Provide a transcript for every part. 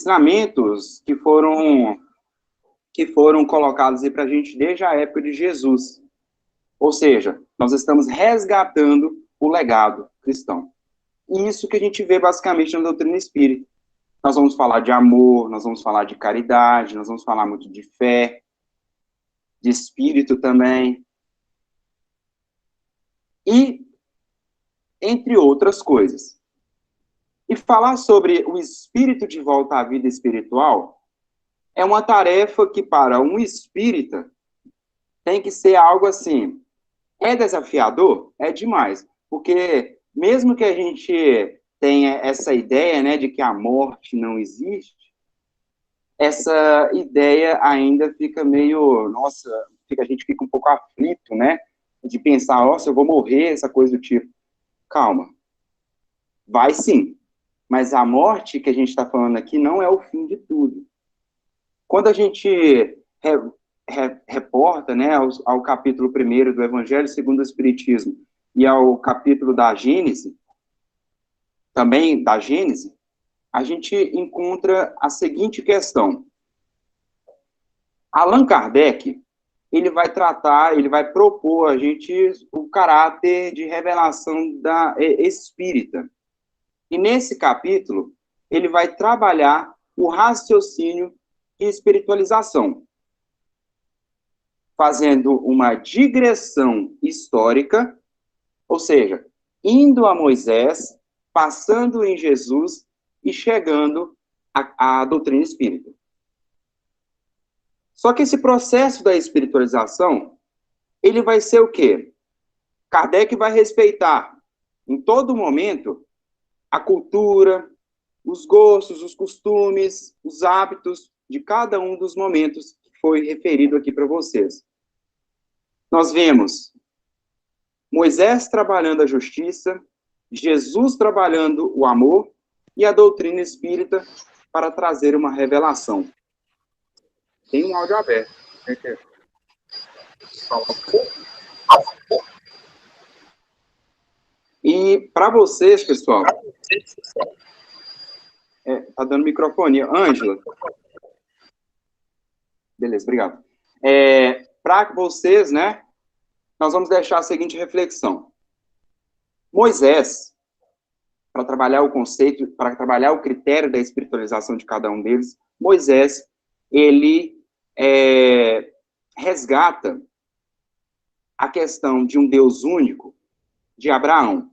ensinamentos que foram colocados aí para a gente desde a época de Jesus. Ou seja, nós estamos resgatando o legado cristão. E isso que a gente vê basicamente na doutrina espírita. Nós vamos falar de amor, nós vamos falar de caridade, nós vamos falar muito de fé, de espírito também. E entre outras coisas. E falar sobre o espírito de volta à vida espiritual é uma tarefa que, para um espírita, tem que ser algo assim. É desafiador? É demais. Porque mesmo que a gente tenha essa ideia, né, de que a morte não existe, essa ideia ainda fica meio, nossa, a gente fica um pouco aflito, né, de pensar, nossa, eu vou morrer, essa coisa do tipo. Calma. Vai sim. Mas a morte que a gente está falando aqui não é o fim de tudo. Quando a gente reporta, né, ao capítulo 1 do Evangelho segundo o Espiritismo e ao capítulo da Gênese, também da Gênese, a gente encontra a seguinte questão. Allan Kardec, ele vai propor a gente o caráter de revelação da espírita. E nesse capítulo, ele vai trabalhar o raciocínio e espiritualização, fazendo uma digressão histórica, ou seja, indo a Moisés, passando em Jesus e chegando à doutrina espírita. Só que esse processo da espiritualização, ele vai ser o quê? Kardec vai respeitar, em todo momento, a cultura, os gostos, os costumes, os hábitos de cada um dos momentos que foi referido aqui para vocês. Nós vemos Moisés trabalhando a justiça, Jesus trabalhando o amor e a doutrina espírita para trazer uma revelação. Tem um áudio aberto. E para vocês, pessoal, tá dando microfone. Ângela. Beleza, obrigado. Para vocês, né, nós vamos deixar a seguinte reflexão. Moisés, para trabalhar o conceito, para trabalhar o critério da espiritualização de cada um deles, Moisés, ele resgata a questão de um Deus único de Abraão.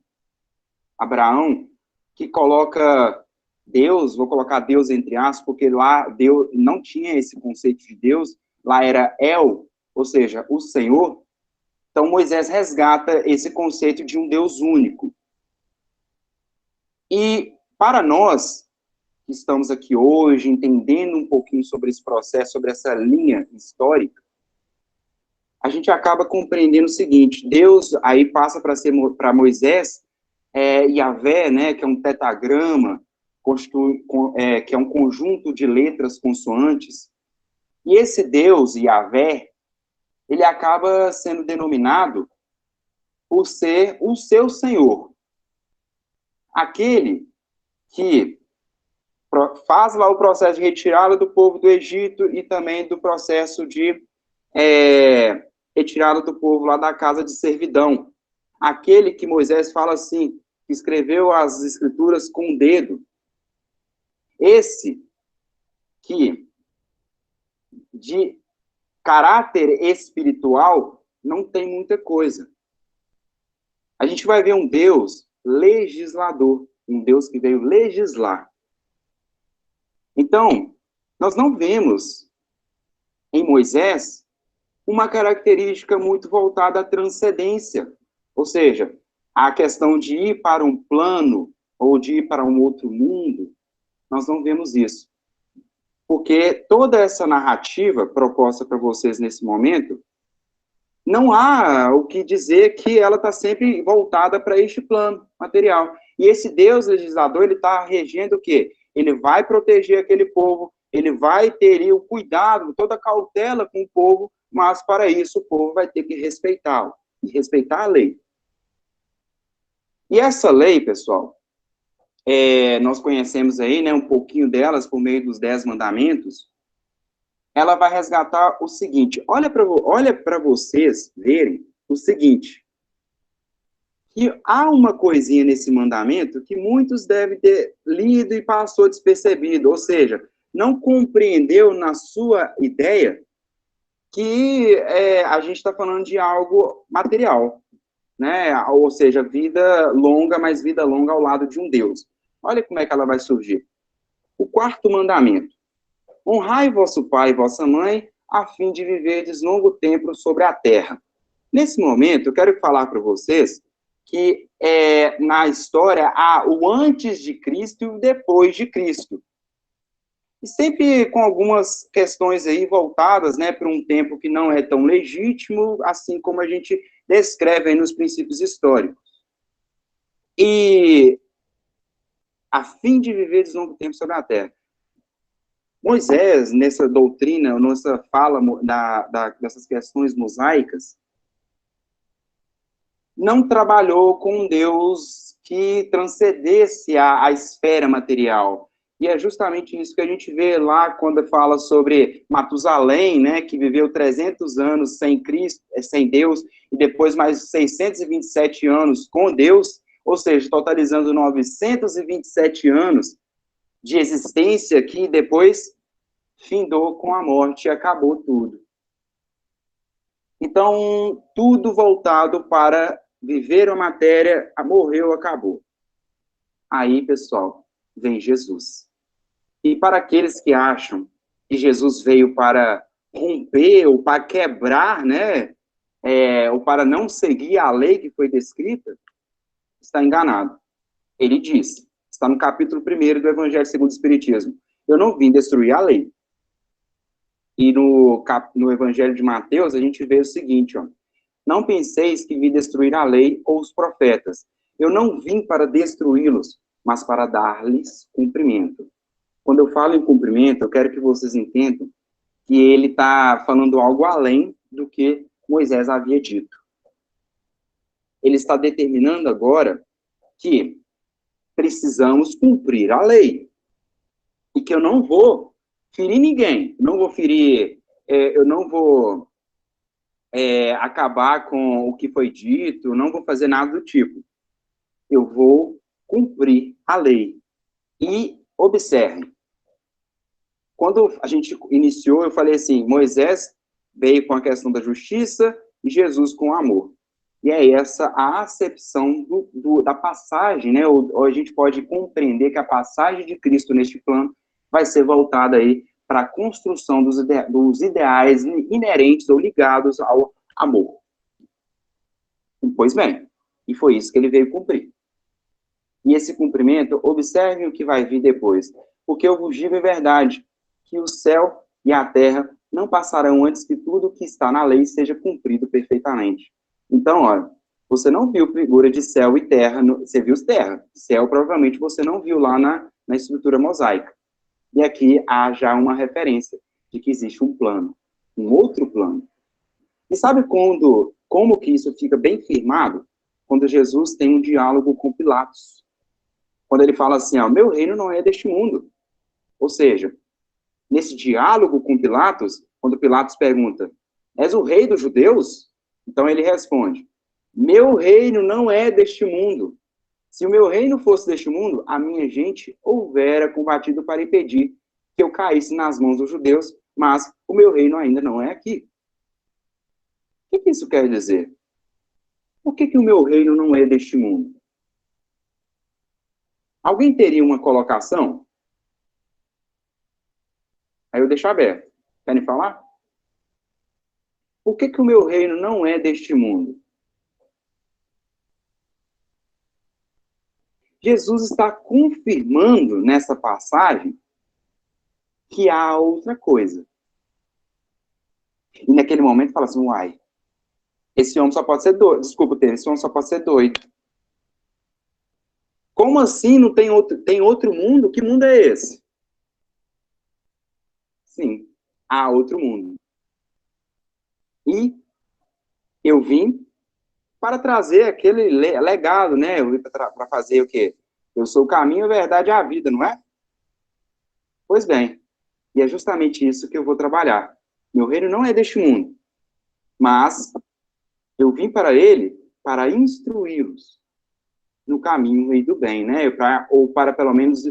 Abraão, que coloca Deus, vou colocar Deus entre aspas, porque lá Deus não tinha esse conceito de Deus, lá era El, ou seja, o Senhor. Então, Moisés resgata esse conceito de um Deus único. E, para nós, que estamos aqui hoje, entendendo um pouquinho sobre esse processo, sobre essa linha histórica, a gente acaba compreendendo o seguinte, Deus aí passa para Moisés, Yahvé, né, que é um pentagrama, que é um conjunto de letras consoantes, e esse Deus, Yahvé, ele acaba sendo denominado por ser o seu Senhor. Aquele que faz lá o processo de retirada do povo do Egito e também do processo de retirada do povo lá da casa de servidão. Aquele que Moisés fala assim, que escreveu as escrituras com o dedo. Esse que, de caráter espiritual, não tem muita coisa. A gente vai ver um Deus legislador, um Deus que veio legislar. Então, nós não vemos em Moisés uma característica muito voltada à transcendência, ou seja, a questão de ir para um plano ou de ir para um outro mundo, nós não vemos isso. Porque toda essa narrativa proposta para vocês nesse momento, não há o que dizer que ela está sempre voltada para este plano material. E esse Deus legislador, ele está regendo o quê? Ele vai proteger aquele povo, ele vai ter o cuidado, toda a cautela com o povo, mas para isso o povo vai ter que respeitá-lo, e respeitar a lei. E essa lei, pessoal, nós conhecemos aí, né, um pouquinho delas por meio dos 10 mandamentos, ela vai resgatar o seguinte, olha para vocês verem o seguinte, que há uma coisinha nesse mandamento que muitos devem ter lido e passou despercebido, ou seja, não compreendeu na sua ideia que a gente está falando de algo material, né? Ou seja, vida longa, mas vida longa ao lado de um Deus. Olha como é que ela vai surgir. O quarto mandamento. Honrai vosso pai e vossa mãe, a fim de viverdes longo tempo sobre a terra. Nesse momento, eu quero falar para vocês que na história há o antes de Cristo e o depois de Cristo. E sempre com algumas questões aí voltadas, né, para um tempo que não é tão legítimo, assim como a gente descreve aí nos princípios históricos. E a fim de viver longo tempo sobre a terra. Moisés, nessa doutrina, nessa fala dessas questões mosaicas, não trabalhou com um Deus que transcendesse a esfera material. E é justamente isso que a gente vê lá quando fala sobre Matusalém, né, que viveu 300 anos sem Cristo, sem Deus, e depois mais 627 anos com Deus, ou seja, totalizando 927 anos de existência que depois findou com a morte e acabou tudo. Então, tudo voltado para viver a matéria, morreu, acabou. Aí, pessoal, vem Jesus. E para aqueles que acham que Jesus veio para romper ou para quebrar, né, ou para não seguir a lei que foi descrita, está enganado. Ele diz, está no capítulo 1 do Evangelho segundo o Espiritismo, eu não vim destruir a lei. E no Evangelho de Mateus, a gente vê o seguinte, ó, não penseis que vim destruir a lei ou os profetas. Eu não vim para destruí-los, mas para dar-lhes cumprimento. Quando eu falo em cumprimento, eu quero que vocês entendam que ele está falando algo além do que Moisés havia dito. Ele está determinando agora que precisamos cumprir a lei. E que eu não vou ferir ninguém, não vou ferir, eu não vou acabar com o que foi dito, não vou fazer nada do tipo. Eu vou cumprir a lei. E observe, quando a gente iniciou, eu falei assim, Moisés veio com a questão da justiça e Jesus com o amor. E é essa a acepção da passagem, né? Ou a gente pode compreender que a passagem de Cristo neste plano vai ser voltada aí para a construção dos ideais inerentes ou ligados ao amor. Pois bem, e foi isso que ele veio cumprir. E esse cumprimento, observem o que vai vir depois. Porque eu vos digo a verdade, que o céu e a terra não passarão antes que tudo que está na lei seja cumprido perfeitamente. Então, olha, você não viu figura de céu e terra, você viu terra. Céu, provavelmente, você não viu lá na estrutura mosaica. E aqui há já uma referência de que existe um plano, um outro plano. E sabe como que isso fica bem firmado? Quando Jesus tem um diálogo com Pilatos. Quando ele fala assim, ó, meu reino não é deste mundo. Ou seja, nesse diálogo com Pilatos, quando Pilatos pergunta, és o rei dos judeus? Então ele responde, meu reino não é deste mundo. Se o meu reino fosse deste mundo, a minha gente houvera combatido para impedir que eu caísse nas mãos dos judeus, mas o meu reino ainda não é aqui. O que isso quer dizer? Por que o meu reino não é deste mundo? Alguém teria uma colocação? Aí eu deixo aberto. Querem falar? Por que o meu reino não é deste mundo? Jesus está confirmando nessa passagem que há outra coisa. E naquele momento fala assim, uai, esse homem só pode ser doido. Desculpa, esse homem só pode ser doido. Como assim não tem outro mundo? Que mundo é esse? Sim, há outro mundo. E eu vim para trazer aquele legado, né? Eu vim para fazer o quê? Eu sou o caminho, a verdade e a vida, não é? Pois bem, e é justamente isso que eu vou trabalhar. Meu reino não é deste mundo, mas eu vim para ele para instruí-los no caminho e do bem, né? Ou para, pelo menos,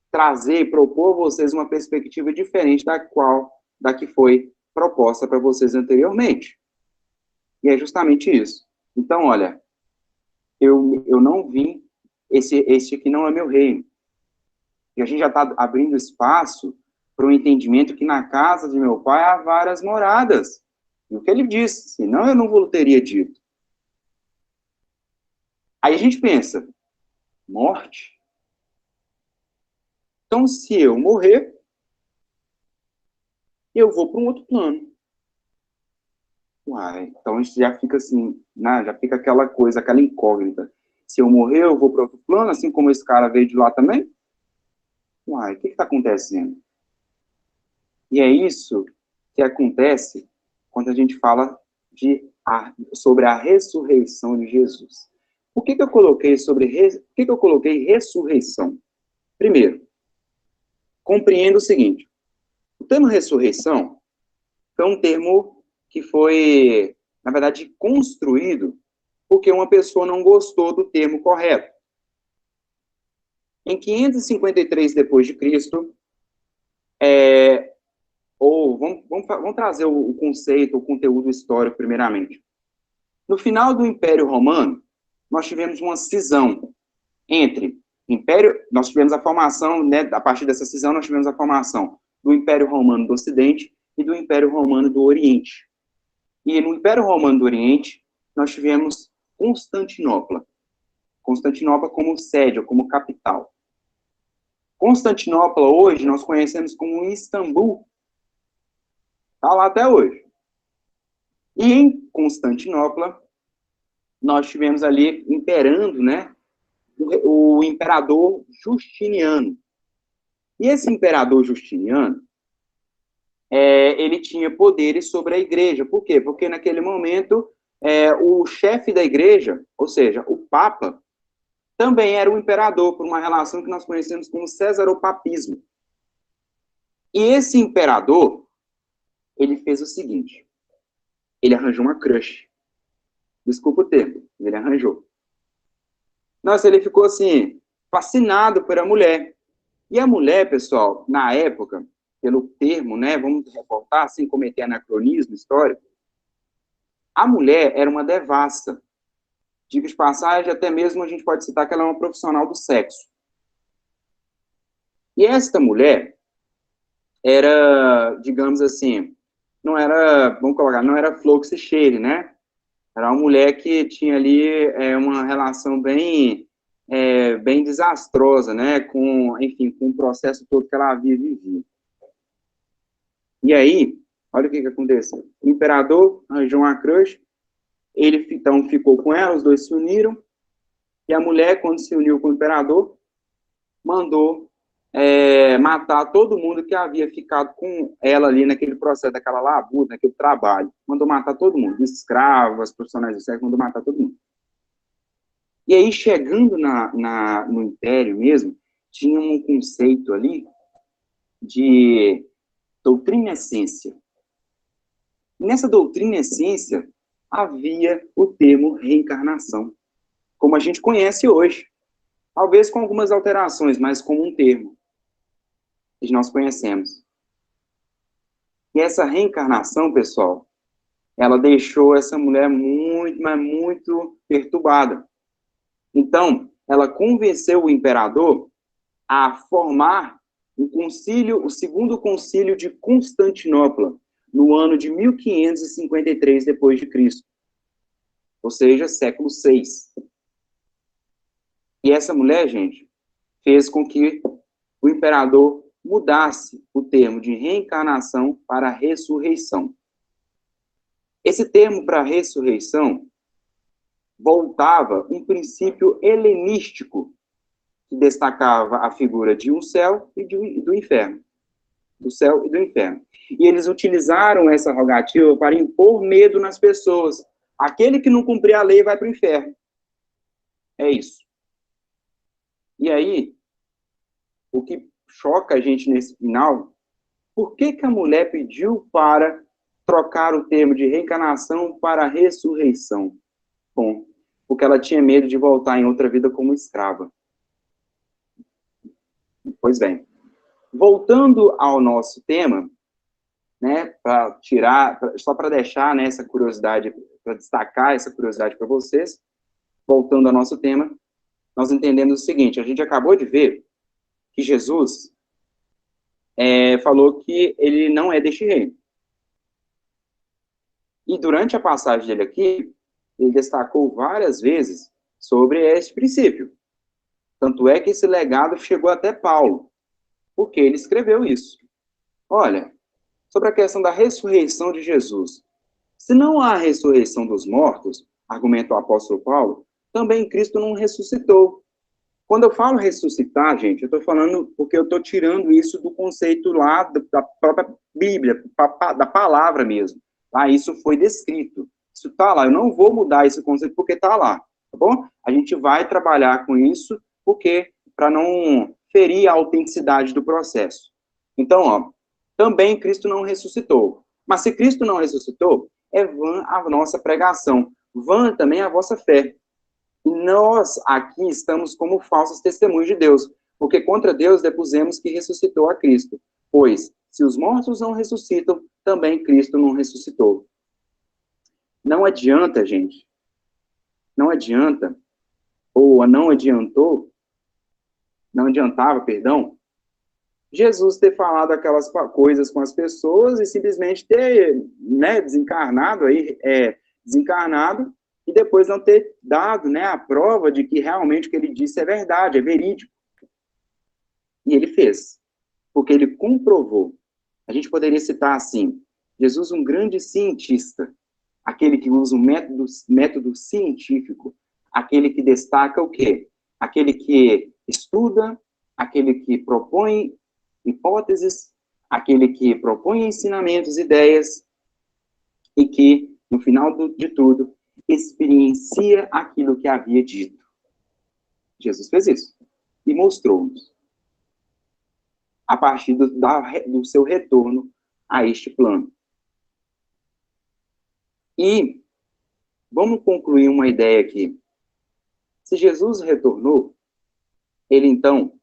trazer e propor a vocês uma perspectiva diferente da que foi proposta para vocês anteriormente. E é justamente isso. Então, olha, eu não vim, este aqui não é meu reino. E a gente já está abrindo espaço para o entendimento que na casa de meu pai há várias moradas. E o que ele disse, senão eu não vou teria dito. Aí a gente pensa, morte? Então, se eu morrer, eu vou para um outro plano. Uai, então isso já fica assim, né? Já fica aquela coisa, aquela incógnita. Se eu morrer, eu vou para outro plano, assim como esse cara veio de lá também? Uai, o que está acontecendo? E é isso que acontece quando a gente fala sobre a ressurreição de Jesus. Por que eu coloquei ressurreição? Primeiro, compreenda o seguinte: o termo ressurreição foi um termo que foi, na verdade, construído porque uma pessoa não gostou do termo correto. Em 553 depois de Cristo, vamos trazer o conceito, o conteúdo histórico primeiramente. No final do Império Romano, nós tivemos uma cisão entre nós tivemos a formação, né, a partir dessa cisão, nós tivemos a formação do Império Romano do Ocidente e do Império Romano do Oriente. E no Império Romano do Oriente, nós tivemos Constantinopla. Constantinopla como sede, ou como capital. Constantinopla, hoje, nós conhecemos como Istambul. Está lá até hoje. E em Constantinopla, nós tivemos ali imperando, né, o imperador Justiniano. E esse imperador Justiniano, ele tinha poderes sobre a igreja. Por quê? Porque naquele momento, o chefe da igreja, ou seja, o Papa, também era o imperador, por uma relação que nós conhecemos como cesaropapismo. E esse imperador, ele fez o seguinte: ele arranjou uma crush. Desculpa o termo, ele arranjou. Nossa, ele ficou assim, fascinado por a mulher. E a mulher, pessoal, na época, pelo termo, né, vamos reportar, sem cometer anacronismo histórico, a mulher era uma devassa. Diga de passagem, até mesmo a gente pode citar que ela é uma profissional do sexo. E esta mulher era, digamos assim, não era, vamos colocar, não era flor que se cheire, né? Era uma mulher que tinha ali uma relação bem desastrosa, né? Enfim, com o processo todo que ela havia vivido. E aí, olha o que aconteceu. O imperador arranjou uma crush, ele então ficou com ela, os dois se uniram, e a mulher, quando se uniu com o imperador, mandou matar todo mundo que havia ficado com ela ali naquele processo, daquela labuta, naquele trabalho. Mandou matar todo mundo, escravos, profissionais do sexo, mandou matar todo mundo. E aí, chegando no Império mesmo, tinha um conceito ali de doutrina essência. Nessa doutrina essência, havia o termo reencarnação, como a gente conhece hoje. Talvez com algumas alterações, mas como um termo que nós conhecemos. E essa reencarnação, pessoal, ela deixou essa mulher muito, mas muito perturbada. Então, ela convenceu o imperador a formar o segundo concílio de Constantinopla, no ano de 1553 depois de Cristo. Ou seja, século VI. E essa mulher, gente, fez com que o imperador mudasse o termo de reencarnação para ressurreição. Esse termo para ressurreição voltava um princípio helenístico que destacava a figura de um céu e do inferno. Do céu e do inferno. E eles utilizaram essa rogativa para impor medo nas pessoas. Aquele que não cumprir a lei vai para o inferno. É isso. E aí, o que choca a gente nesse final, por que que a mulher pediu para trocar o termo de reencarnação para ressurreição? Bom, porque ela tinha medo de voltar em outra vida como escrava. Pois bem, voltando ao nosso tema, né, para tirar, só para deixar, né, essa curiosidade, para destacar essa curiosidade para vocês, voltando ao nosso tema, nós entendemos o seguinte: a gente acabou de ver que Jesus falou que ele não é deste reino. E durante a passagem dele aqui, ele destacou várias vezes sobre esse princípio. Tanto é que esse legado chegou até Paulo, porque ele escreveu isso. Olha, sobre a questão da ressurreição de Jesus. Se não há ressurreição dos mortos, argumenta o apóstolo Paulo, também Cristo não ressuscitou. Quando eu falo ressuscitar, gente, eu estou falando porque eu estou tirando isso do conceito lá da própria Bíblia, da palavra mesmo. Tá? Isso foi descrito. Isso está lá. Eu não vou mudar esse conceito porque está lá. Tá bom? A gente vai trabalhar com isso porque para não ferir a autenticidade do processo. Então, ó, também Cristo não ressuscitou. Mas se Cristo não ressuscitou, é vã a nossa pregação, vã também a vossa fé. E nós aqui estamos como falsos testemunhos de Deus, porque contra Deus depusemos que ressuscitou a Cristo. Pois, se os mortos não ressuscitam, também Cristo não ressuscitou. Não adianta, gente, não adianta, ou não adiantou, não adiantava, perdão, Jesus ter falado aquelas coisas com as pessoas e simplesmente ter, né, desencarnado e depois não ter dado, né, a prova de que realmente o que ele disse é verdade, é verídico. E ele fez, porque ele comprovou. A gente poderia citar assim, Jesus, um grande cientista, aquele que usa um método científico, aquele que destaca o quê? Aquele que estuda, aquele que propõe hipóteses, aquele que propõe ensinamentos, ideias, e que, no final de tudo, experiencia aquilo que havia dito. Jesus fez isso e mostrou-nos a partir do seu retorno a este plano. E vamos concluir uma ideia aqui. Se Jesus retornou, ele então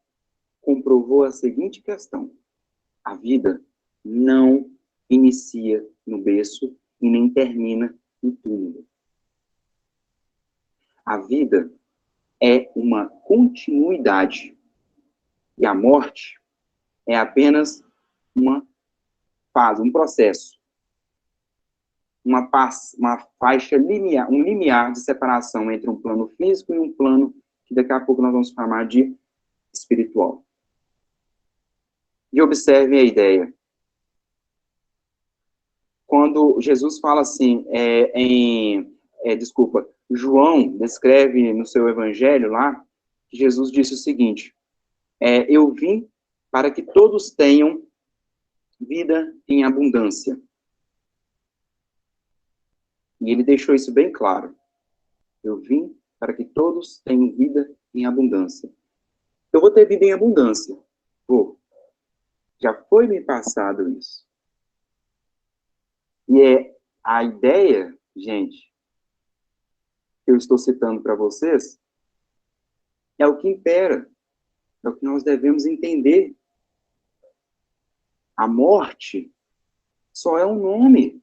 comprovou a seguinte questão: a vida não inicia no berço e nem termina no túmulo. A vida é uma continuidade e a morte é apenas uma fase, um processo, uma faixa linear, um limiar de separação entre um plano físico e um plano que daqui a pouco nós vamos chamar de espiritual. E observe a ideia. Quando Jesus fala assim, João descreve no seu evangelho lá, que Jesus disse o seguinte, eu vim para que todos tenham vida em abundância. E ele deixou isso bem claro. Eu vim para que todos tenham vida em abundância. Eu vou ter vida em abundância. Vou. Já foi me passado isso. E a ideia, gente, que eu estou citando para vocês, é o que impera. É o que nós devemos entender. A morte só é um nome.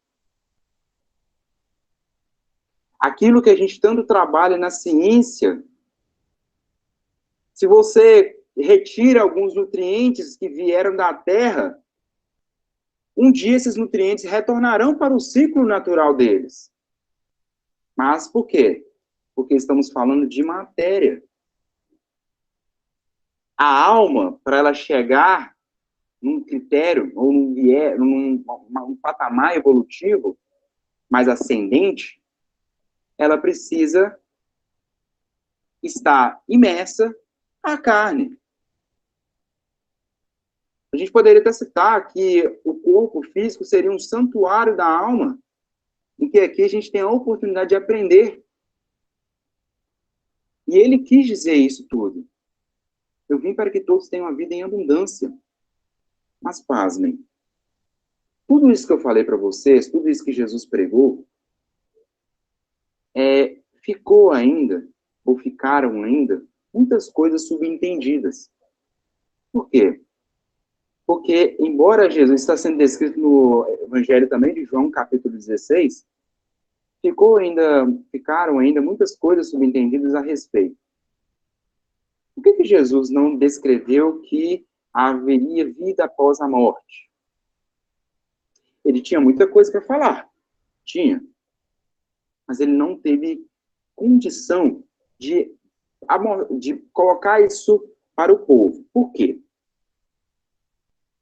Aquilo que a gente tanto trabalha na ciência, se você retira alguns nutrientes que vieram da terra, um dia esses nutrientes retornarão para o ciclo natural deles. Mas por quê? Porque estamos falando de matéria. A alma, para ela chegar num critério, ou num patamar evolutivo mais ascendente, ela precisa estar imersa à carne. A gente poderia até citar que o corpo físico seria um santuário da alma, em que aqui a gente tem a oportunidade de aprender. E ele quis dizer isso tudo. Eu vim para que todos tenham uma vida em abundância. Mas pasmem, tudo isso que eu falei para vocês, tudo isso que Jesus pregou, ficou ainda, ou ficaram ainda, muitas coisas subentendidas. Por quê? Porque, embora Jesus está sendo descrito no Evangelho também de João, capítulo 16, ficaram ainda muitas coisas subentendidas a respeito. Por que Jesus não descreveu que haveria vida após a morte? Ele tinha muita coisa para falar. Tinha. Mas ele não teve condição de colocar isso para o povo. Por quê?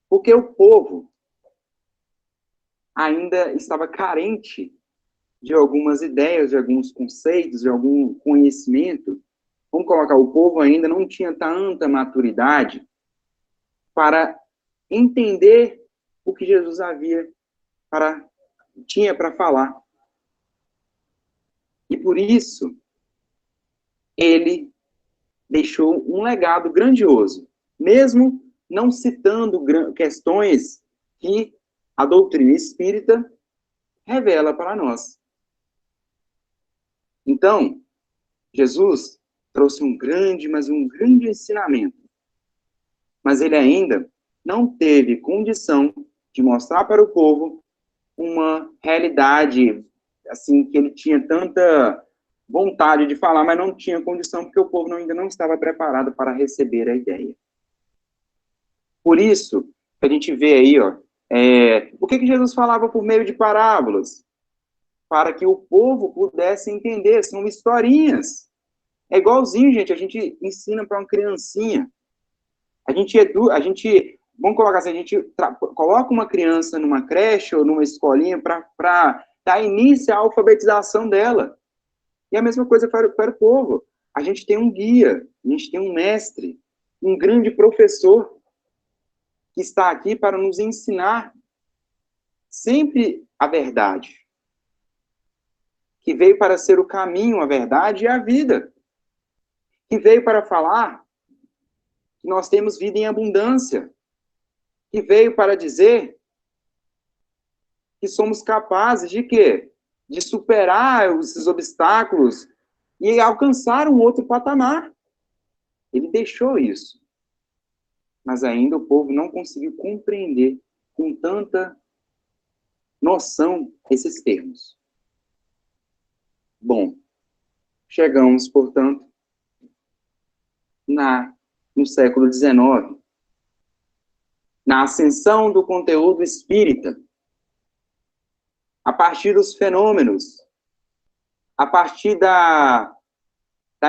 Porque o povo ainda estava carente de algumas ideias, de alguns conceitos, de algum conhecimento. Vamos colocar, o povo ainda não tinha tanta maturidade para entender o que Jesus tinha para falar. E por isso, ele deixou um legado grandioso, mesmo não citando questões que a doutrina espírita revela para nós. Então, Jesus trouxe mas um grande ensinamento. Mas ele ainda não teve condição de mostrar para o povo uma realidade, assim, que ele tinha tanta vontade de falar, mas não tinha condição, porque o povo ainda não estava preparado para receber a ideia. Por isso, a gente vê aí, por que Jesus falava por meio de parábolas? Para que o povo pudesse entender, são historinhas. É igualzinho, gente, a gente ensina para uma criancinha. Vamos colocar assim, a gente coloca uma criança numa creche ou numa escolinha para dar início à alfabetização dela. E a mesma coisa para o povo. A gente tem um guia, a gente tem um mestre, um grande professor que está aqui para nos ensinar sempre a verdade, que veio para ser o caminho, a verdade e a vida, que veio para falar que nós temos vida em abundância, que veio para dizer que somos capazes de quê? De superar esses obstáculos e alcançar um outro patamar. Ele deixou isso. Mas ainda o povo não conseguiu compreender com tanta noção esses termos. Bom, chegamos, portanto, no século XIX, na ascensão do conteúdo espírita, a partir dos fenômenos, a partir da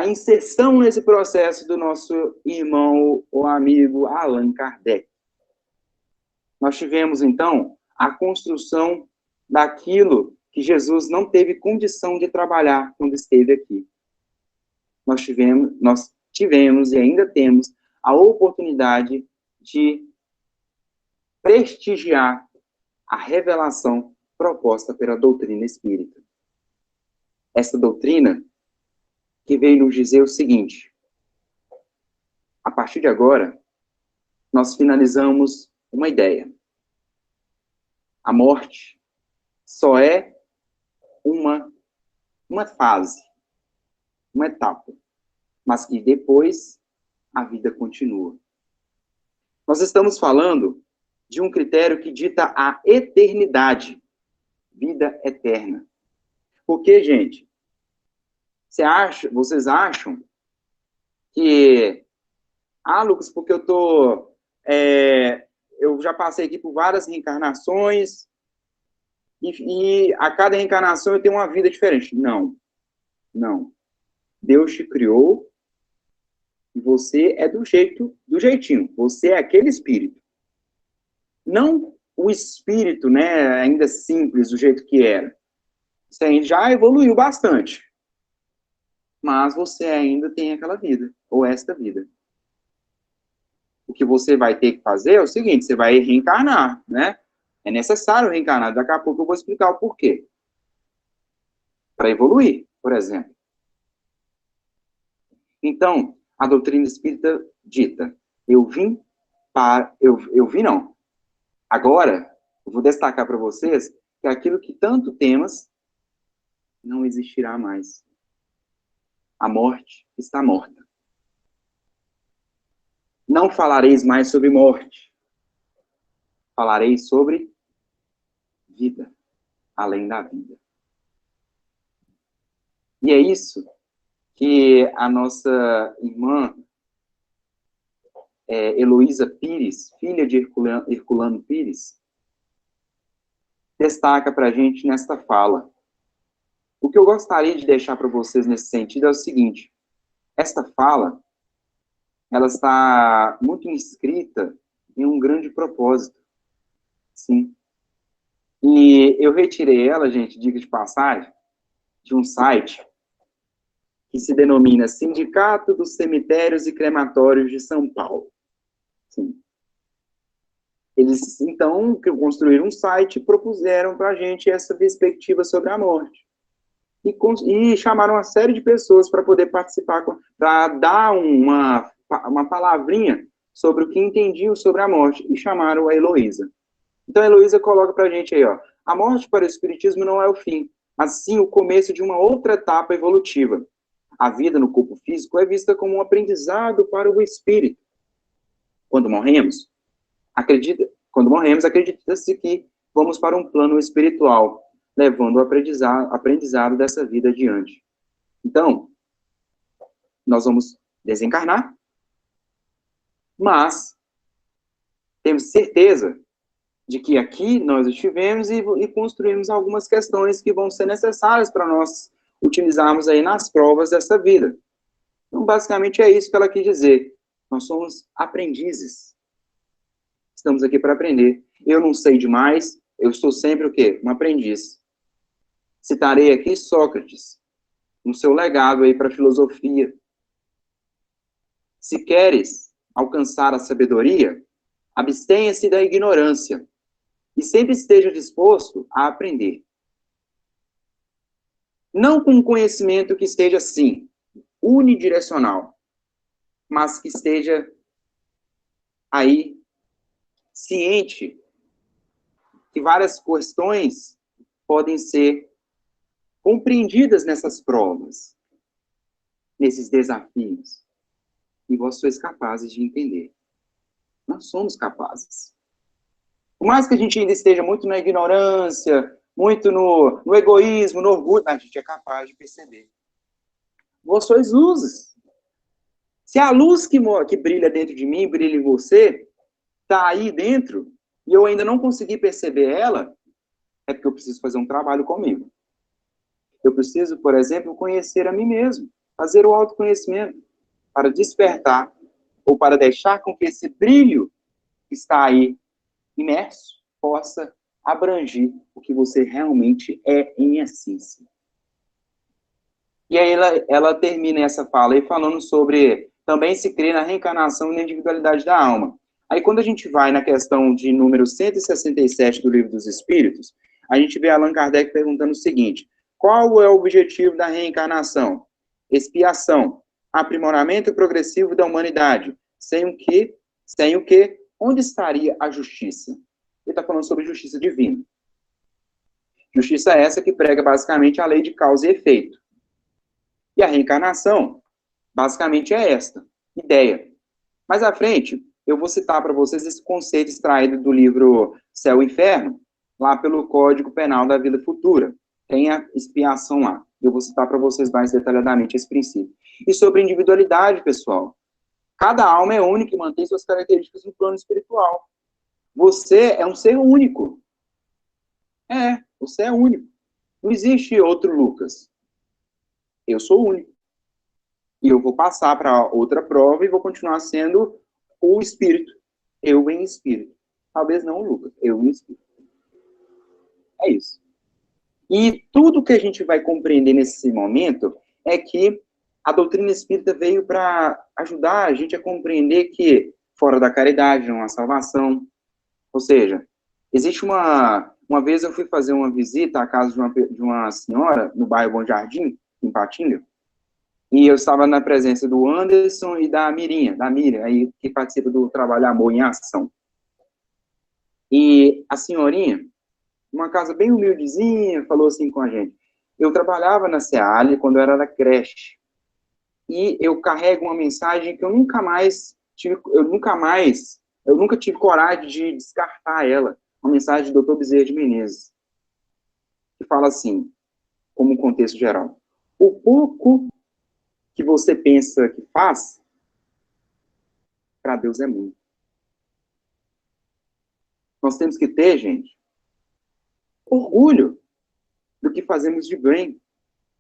inserção nesse processo do nosso irmão ou amigo Allan Kardec. Nós tivemos, então, a construção daquilo que Jesus não teve condição de trabalhar quando esteve aqui. Nós tivemos e ainda temos a oportunidade de prestigiar a revelação proposta pela doutrina espírita. Essa doutrina que veio nos dizer o seguinte: a partir de agora, nós finalizamos uma ideia. A morte só é uma fase, uma etapa, mas que depois a vida continua. Nós estamos falando de um critério que dita a eternidade, vida eterna. Porque, gente, vocês acham que, Lucas, porque eu já passei aqui por várias reencarnações e a cada reencarnação eu tenho uma vida diferente. Não. Deus te criou e você é do jeitinho. Você é aquele espírito. Não o espírito, né, ainda simples, do jeito que era. Você ainda já evoluiu bastante. Mas você ainda tem aquela vida, ou esta vida. O que você vai ter que fazer é o seguinte: você vai reencarnar, né? É necessário reencarnar. Daqui a pouco eu vou explicar o porquê. Para evoluir, por exemplo. Então, a doutrina espírita dita, eu vim não. Agora, eu vou destacar para vocês que aquilo que tanto temas não existirá mais. A morte está morta. Não falareis mais sobre morte. Falareis sobre vida, além da vida. E é isso que a nossa irmã Heloísa Pires, filha de Herculano Pires, destaca para a gente nesta fala. O que eu gostaria de deixar para vocês nesse sentido é o seguinte: esta fala, ela está muito inscrita em um grande propósito. Sim. E eu retirei ela, gente, dica de passagem, de um site que se denomina Sindicato dos Cemitérios e Crematórios de São Paulo. Sim. Eles, então, construíram um site e propuseram para a gente essa perspectiva sobre a morte. E chamaram uma série de pessoas para poder participar, para dar uma palavrinha sobre o que entendiam sobre a morte, e chamaram a Heloísa. Então, a Heloísa coloca para a gente aí, ó, a morte para o Espiritismo não é o fim, mas sim o começo de uma outra etapa evolutiva. A vida no corpo físico é vista como um aprendizado para o espírito. Quando morremos, acredita-se que vamos para um plano espiritual, levando o aprendizado dessa vida adiante. Então, nós vamos desencarnar, mas temos certeza de que aqui nós estivemos e construímos algumas questões que vão ser necessárias para nós utilizarmos aí nas provas dessa vida. Então, basicamente, é isso que ela quis dizer. Nós somos aprendizes. Estamos aqui para aprender. Eu não sei demais, eu sou sempre o quê? Um aprendiz. Citarei aqui Sócrates, no seu legado aí para a filosofia. Se queres alcançar a sabedoria, abstenha-se da ignorância e sempre esteja disposto a aprender. Não com um conhecimento que esteja, assim, unidirecional, mas que esteja aí ciente que várias questões podem ser compreendidas nessas provas, nesses desafios, e vós sois capazes de entender. Nós somos capazes. Por mais que a gente ainda esteja muito na ignorância, muito no egoísmo, no orgulho, a gente é capaz de perceber. Vós sois luzes. Se a luz que brilha dentro de mim, brilha em você, está aí dentro, e eu ainda não consegui perceber ela, é porque eu preciso fazer um trabalho comigo. Eu preciso, por exemplo, conhecer a mim mesmo, fazer o autoconhecimento, para despertar, ou para deixar com que esse brilho que está aí imerso possa abranger o que você realmente é em essência. E aí ela termina essa fala aí falando sobre também se crê na reencarnação e na individualidade da alma. Aí quando a gente vai na questão de número 167 do Livro dos Espíritos, a gente vê Allan Kardec perguntando o seguinte: qual é o objetivo da reencarnação? Expiação, aprimoramento progressivo da humanidade. Sem o que, onde estaria a justiça? Ele está falando sobre justiça divina. Justiça essa que prega basicamente a lei de causa e efeito. E a reencarnação, basicamente, é esta ideia. Mais à frente, eu vou citar para vocês esse conceito extraído do livro Céu e Inferno, lá pelo Código Penal da Vida Futura. Tem a expiação lá. Eu vou citar para vocês mais detalhadamente esse princípio. E sobre individualidade, pessoal. Cada alma é única e mantém suas características no plano espiritual. Você é um ser único. Você é único. Não existe outro Lucas. Eu sou único. E eu vou passar para outra prova e vou continuar sendo o espírito. Eu em espírito. Talvez não o Lucas. Eu em espírito. É isso. E tudo que a gente vai compreender nesse momento é que a doutrina espírita veio para ajudar a gente a compreender que fora da caridade não há salvação. Ou seja, existe uma vez eu fui fazer uma visita à casa de uma senhora no bairro Bom Jardim, em Patinga, E eu estava na presença do Anderson e da Miriam, aí, que participa do Trabalho Amor em Ação. E a senhorinha, uma casa bem humildezinha, falou assim com a gente: eu trabalhava na SEALI quando eu era da creche, e eu carrego uma mensagem que eu nunca tive coragem de descartar ela, uma mensagem do Dr. Bezerra de Menezes, que fala assim, como contexto geral: o pouco que você pensa que faz, para Deus é muito. Nós temos que ter, gente, orgulho do que fazemos de bem.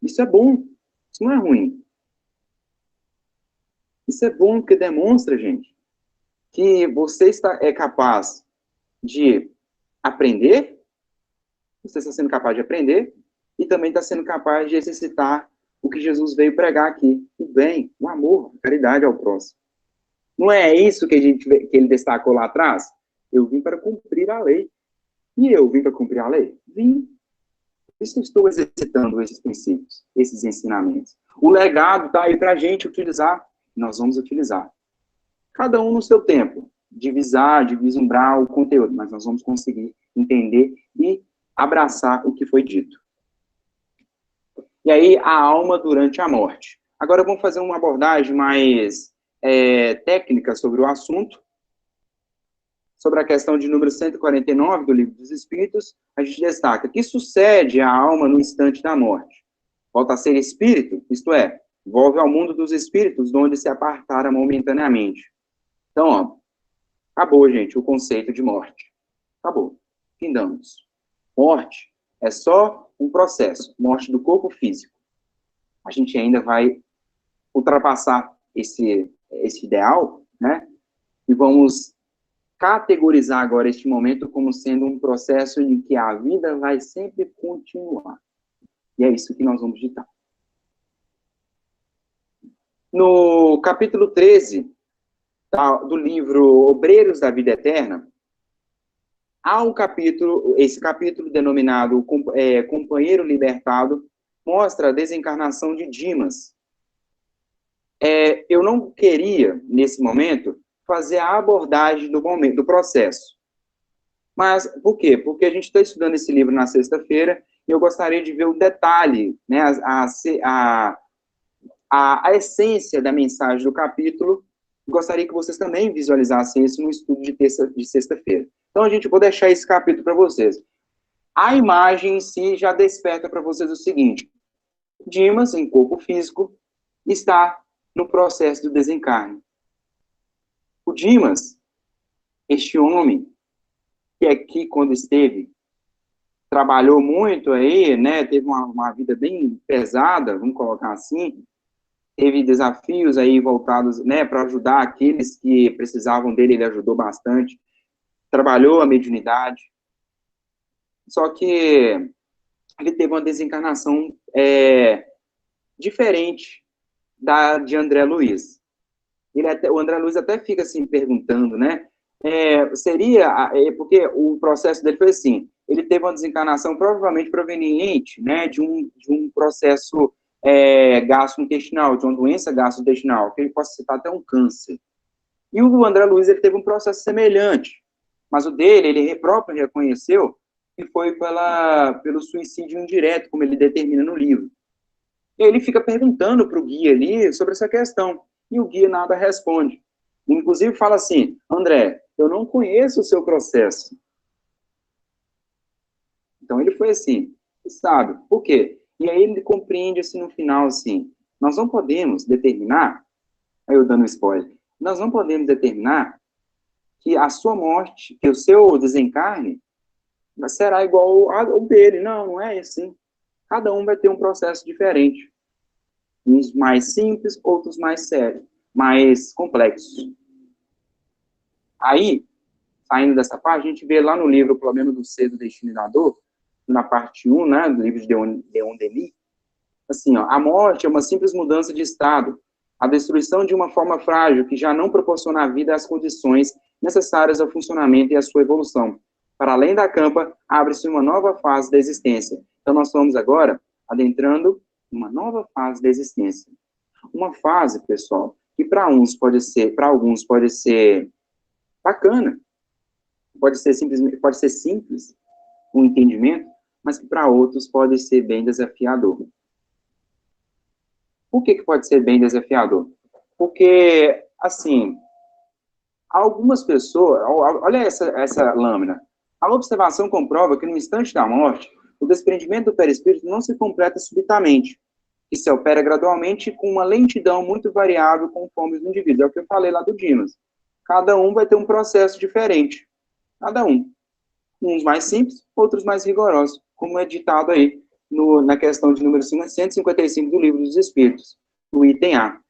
Isso é bom, isso não é ruim. Isso é bom porque demonstra, gente, que você é capaz de aprender, você está sendo capaz de aprender, e também está sendo capaz de exercitar o que Jesus veio pregar aqui, o bem, o amor, a caridade ao próximo. Não é isso que ele destacou lá atrás? Eu vim para cumprir a lei. E eu vim para cumprir a lei? Vim. Por isso que eu estou exercitando esses princípios, esses ensinamentos. O legado está aí para a gente utilizar. Nós vamos utilizar. Cada um no seu tempo, de vislumbrar o conteúdo, mas nós vamos conseguir entender e abraçar o que foi dito. E aí, a alma durante a morte. Agora vamos fazer uma abordagem mais técnica sobre o assunto. Sobre a questão de número 149 do Livro dos Espíritos, a gente destaca que sucede à alma no instante da morte. Volta a ser espírito, isto é, volve ao mundo dos espíritos, de onde se apartara momentaneamente. Então, ó, acabou, gente, o conceito de morte. Acabou. Findamos. Morte é só um processo, morte do corpo físico. A gente ainda vai ultrapassar esse ideal, né? E vamos categorizar agora este momento como sendo um processo em que a vida vai sempre continuar. E é isso que nós vamos ditar. No capítulo 13 do livro Obreiros da Vida Eterna, há um capítulo, esse capítulo denominado Companheiro Libertado, mostra a desencarnação de Dimas. Eu não queria, nesse momento, fazer a abordagem do processo. Mas, por quê? Porque a gente está estudando esse livro na sexta-feira e eu gostaria de ver o detalhe, né, a essência da mensagem do capítulo. Gostaria que vocês também visualizassem isso no estudo de sexta-feira. Então, vou deixar esse capítulo para vocês. A imagem em si já desperta para vocês o seguinte: Dimas, em corpo físico, está no processo do desencarne. O Dimas, este homem, que aqui, quando esteve, trabalhou muito aí, né, teve uma vida bem pesada, vamos colocar assim, teve desafios aí voltados, né, para ajudar aqueles que precisavam dele, ele ajudou bastante, trabalhou a mediunidade, só que ele teve uma desencarnação diferente de André Luiz. O André Luiz até fica assim perguntando, né, porque o processo dele foi assim: ele teve uma desencarnação provavelmente proveniente, né, de um processo gastrointestinal, de uma doença gastrointestinal, que ele possa citar até um câncer. E o André Luiz, ele teve um processo semelhante, mas o dele, ele próprio reconheceu que foi pelo suicídio indireto, como ele determina no livro. E ele fica perguntando para o guia ali sobre essa questão, e o guia nada responde. Inclusive fala assim: André, eu não conheço o seu processo. Então ele foi assim, sabe? Por quê? E aí ele compreende assim no final assim: nós não podemos determinar, aí eu dando spoiler, nós não podemos determinar que a sua morte, que o seu desencarne será igual ao dele. Não, não é assim. Cada um vai ter um processo diferente. Uns mais simples, outros mais sérios, mais complexos. Aí, saindo dessa parte, a gente vê lá no livro O Problema do Ser do Destino e da Dor, na parte 1, né, do livro de Leon Denis, assim, ó: a morte é uma simples mudança de estado, a destruição de uma forma frágil que já não proporciona à vida as condições necessárias ao funcionamento e à sua evolução. Para além da campa, abre-se uma nova fase da existência. Então, nós estamos agora adentrando uma nova fase da existência. Uma fase, pessoal, que para alguns pode ser bacana, pode ser simples o entendimento, mas que para outros pode ser bem desafiador. Por que pode ser bem desafiador? Porque, assim, algumas pessoas, olha essa lâmina, a observação comprova que no instante da morte, o desprendimento do perispírito não se completa subitamente, e se opera gradualmente com uma lentidão muito variável conforme os indivíduos. É o que eu falei lá do Dimas. Cada um vai ter um processo diferente. Cada um. Uns mais simples, outros mais rigorosos, como é ditado aí na questão de número 155 do Livro dos Espíritos, do item A.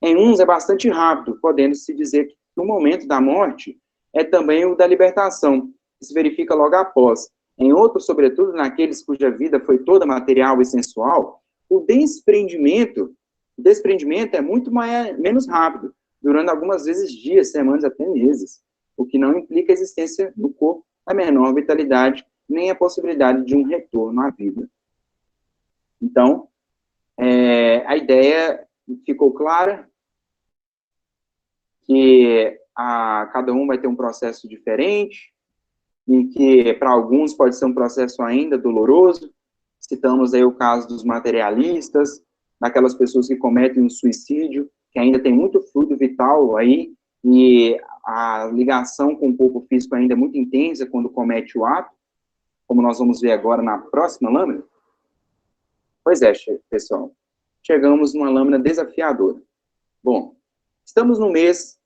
Em uns é bastante rápido, podendo-se dizer que o momento da morte é também o da libertação, que se verifica logo após. Em outros, sobretudo naqueles cuja vida foi toda material e sensual, o desprendimento é muito menos rápido, durando algumas vezes dias, semanas, até meses, o que não implica a existência no corpo a menor vitalidade, nem a possibilidade de um retorno à vida. Então, a ideia ficou clara, que cada um vai ter um processo diferente, e que para alguns pode ser um processo ainda doloroso. Citamos aí o caso dos materialistas, daquelas pessoas que cometem um suicídio, que ainda tem muito fluido vital aí, e a ligação com o corpo físico ainda é muito intensa quando comete o ato, como nós vamos ver agora na próxima lâmina. Pois é, pessoal, chegamos numa lâmina desafiadora. Bom, estamos no mês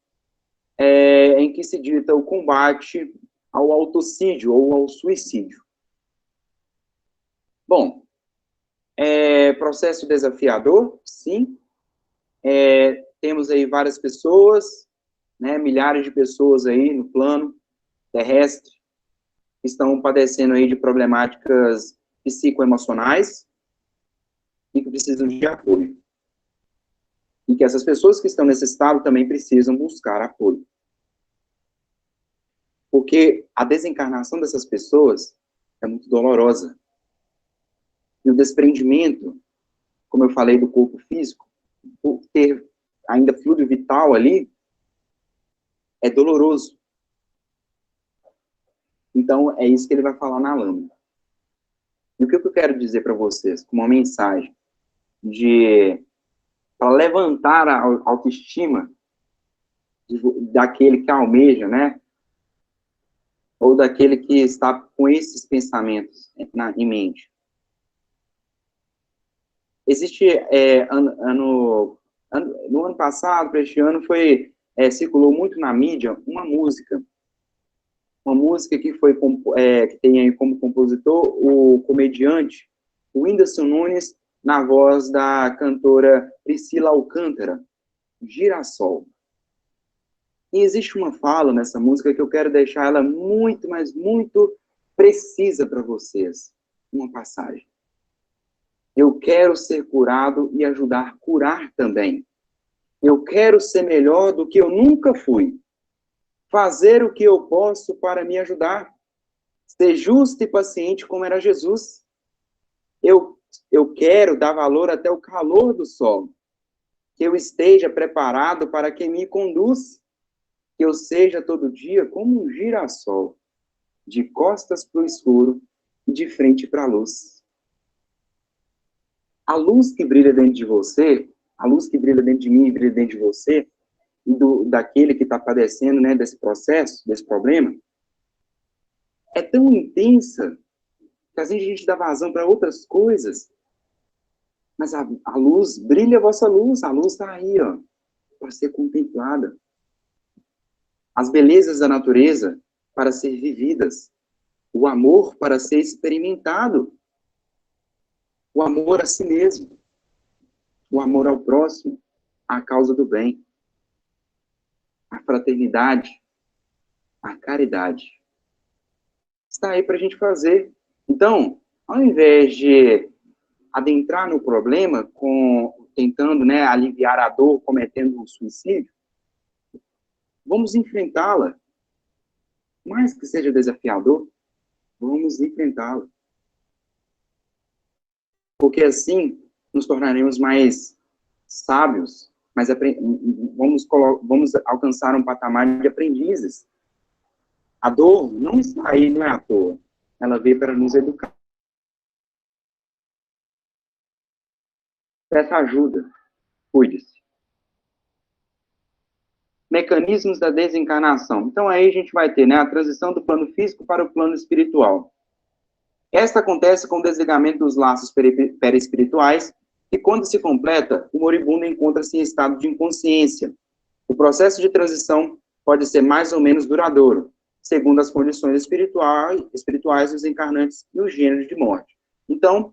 em que se dita o combate ao autocídio ou ao suicídio. Bom, processo desafiador, sim. Temos aí várias pessoas, né, milhares de pessoas aí no plano terrestre, que estão padecendo aí de problemáticas psicoemocionais e que precisam de apoio. E que essas pessoas que estão nesse estado também precisam buscar apoio. Porque a desencarnação dessas pessoas é muito dolorosa. E o desprendimento, como eu falei, do corpo físico, por ter ainda fluido vital ali, é doloroso. Então, é isso que ele vai falar na lâmina. E o que eu quero dizer para vocês, como uma mensagem para levantar a autoestima daquele que almeja, né? Ou daquele que está com esses pensamentos em mente. Existe, no ano passado, para este ano, circulou muito na mídia uma música que que tem aí como compositor o comediante o Whindersson Nunes, na voz da cantora Priscila Alcântara, Girassol. E existe uma fala nessa música que eu quero deixar ela muito, mas muito precisa para vocês. Uma passagem. Eu quero ser curado e ajudar a curar também. Eu quero ser melhor do que eu nunca fui. Fazer o que eu posso para me ajudar. Ser justo e paciente como era Jesus. Eu quero dar valor até o calor do sol. Que eu esteja preparado para quem me conduz. Que eu seja todo dia como um girassol, de costas para o escuro e de frente para a luz. A luz que brilha dentro de você, a luz que brilha dentro de mim e brilha dentro de você, e daquele que está padecendo, né, desse processo, desse problema, é tão intensa que às vezes a gente dá vazão para outras coisas, mas a luz, brilha a vossa luz, a luz está aí, ó, para ser contemplada. As belezas da natureza para ser vividas, o amor para ser experimentado, o amor a si mesmo, o amor ao próximo, a causa do bem, a fraternidade, a caridade. Está aí para a gente fazer. Então, ao invés de adentrar no problema, tentando, né, aliviar a dor, cometendo um suicídio, vamos enfrentá-la. Mais que seja desafiador, vamos enfrentá-la. Porque assim, nos tornaremos mais sábios, mas vamos alcançar um patamar de aprendizes. A dor não está aí, não é à toa. Ela veio para nos educar. Peça ajuda. Cuide-se. Mecanismos da desencarnação. Então, aí a gente vai ter, né, a transição do plano físico para o plano espiritual. Esta acontece com o desligamento dos laços perispirituais e, quando se completa, o moribundo encontra-se em estado de inconsciência. O processo de transição pode ser mais ou menos duradouro, segundo as condições espirituais dos encarnantes e o gênero de morte. Então, o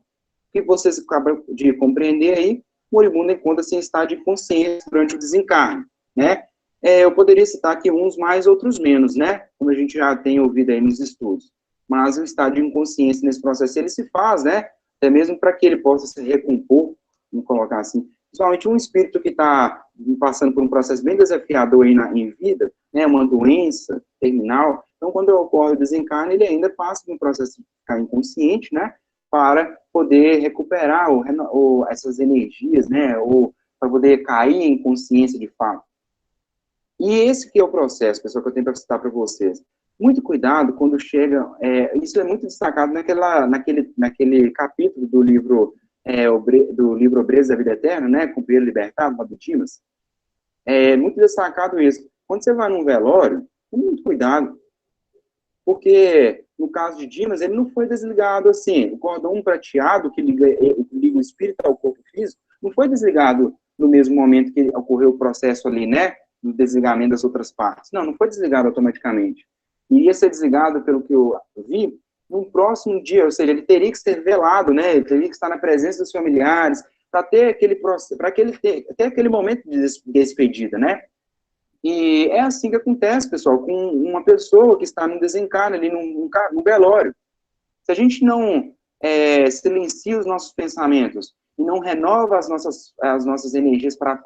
que vocês acabam de compreender aí, o moribundo encontra-se em estado de consciência durante o desencarne, né? Eu poderia citar aqui uns mais, outros menos, né? Como a gente já tem ouvido aí nos estudos. Mas o estado de inconsciência nesse processo, ele se faz, né? Até mesmo para que ele possa se recompor, vamos colocar assim. Principalmente um espírito que está passando por um processo bem desafiador aí em vida, né? Uma doença terminal. Então, quando ocorre o desencarne, ele ainda passa por um processo de ficar inconsciente, né? Para poder recuperar essas energias, né? Ou para poder cair em consciência de fato. E esse que é o processo, pessoal, que eu tenho para citar para vocês. Muito cuidado quando chega, isso é muito destacado naquele capítulo do livro, Obreiros da Vida Eterna, né, Cumprir Libertado, Fábio Dimas. É muito destacado isso. Quando você vai num velório, tome muito cuidado, porque no caso de Dimas, ele não foi desligado assim, o cordão prateado que liga o espírito ao corpo físico, não foi desligado no mesmo momento que ocorreu o processo ali, né, do desligamento das outras partes. Não foi desligado automaticamente. Iria ser desligado, pelo que eu vi, num próximo dia, ou seja, ele teria que ser velado, né, ele teria que estar na presença dos familiares, para ter aquele processo, para que ele ter aquele momento de despedida, né. E é assim que acontece, pessoal, com uma pessoa que está no desencarne, ali num velório. Se a gente não silencia os nossos pensamentos e não renova as nossas energias para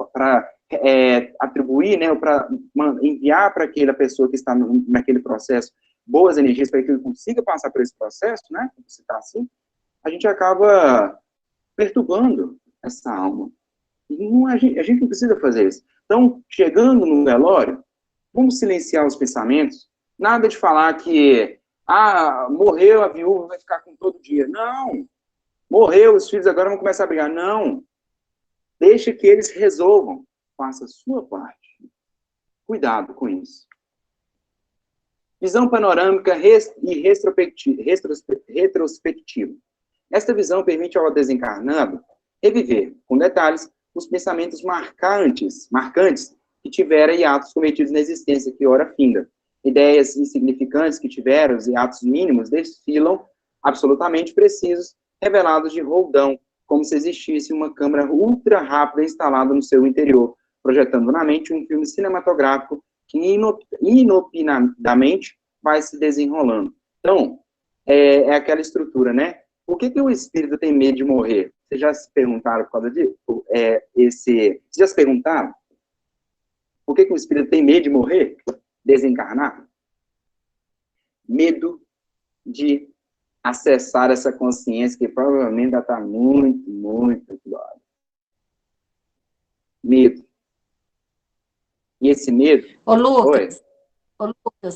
atribuir, né, ou para enviar para aquela pessoa que está naquele processo boas energias para que ele consiga passar por esse processo, né, se está assim, a gente acaba perturbando essa alma. A gente não precisa fazer isso. Então, chegando no velório, vamos silenciar os pensamentos. Nada de falar que, morreu a viúva, vai ficar com todo dia. Não. Morreu, os filhos agora vão começar a brigar. Não. Deixa que eles resolvam. Faça a sua parte. Cuidado com isso. Visão panorâmica e retrospectiva. Esta visão permite ao desencarnado reviver, com detalhes, os pensamentos marcantes que tivera e atos cometidos na existência que ora finda. Ideias insignificantes que tiveram e atos mínimos desfilam absolutamente precisos, revelados de roldão, como se existisse uma câmera ultra rápida instalada no seu interior, projetando na mente um filme cinematográfico que inopinadamente vai se desenrolando. Então, é aquela estrutura, né? Por que o espírito tem medo de morrer? Vocês já se perguntaram por causa disso? Vocês já se perguntaram? Por que o espírito tem medo de morrer? Desencarnar? Medo de acessar essa consciência que provavelmente ainda está muito, muito pior. Medo. E esse medo... Ô, Lucas, Oi?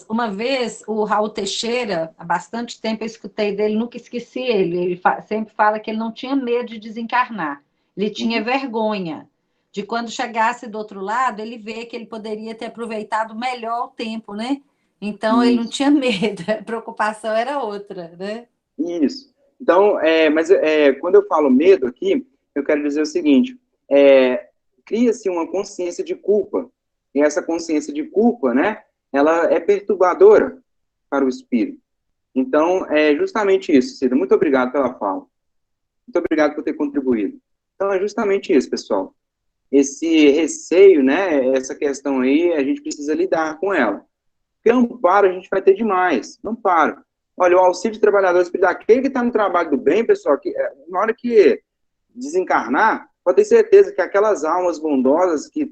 Uma vez o Raul Teixeira, há bastante tempo eu escutei dele, nunca esqueci ele. Ele sempre fala que ele não tinha medo de desencarnar, ele tinha vergonha de quando chegasse do outro lado, ele ver que ele poderia ter aproveitado melhor o tempo, né? Então ele não tinha medo, a preocupação era outra, né? Isso. Então, quando eu falo medo aqui, eu quero dizer o seguinte, cria-se uma consciência de culpa, e essa consciência de culpa, né, ela é perturbadora para o espírito. Então, é justamente isso, Cida. Muito obrigado pela fala. Muito obrigado por ter contribuído. Então, é justamente isso, pessoal. Esse receio, né, essa questão aí, a gente precisa lidar com ela. Porque amparo a gente vai ter demais. Amparo. Olha, o auxílio de trabalhador espiritual, aquele que está no trabalho do bem, pessoal, que na hora que desencarnar, pode ter certeza que aquelas almas bondosas que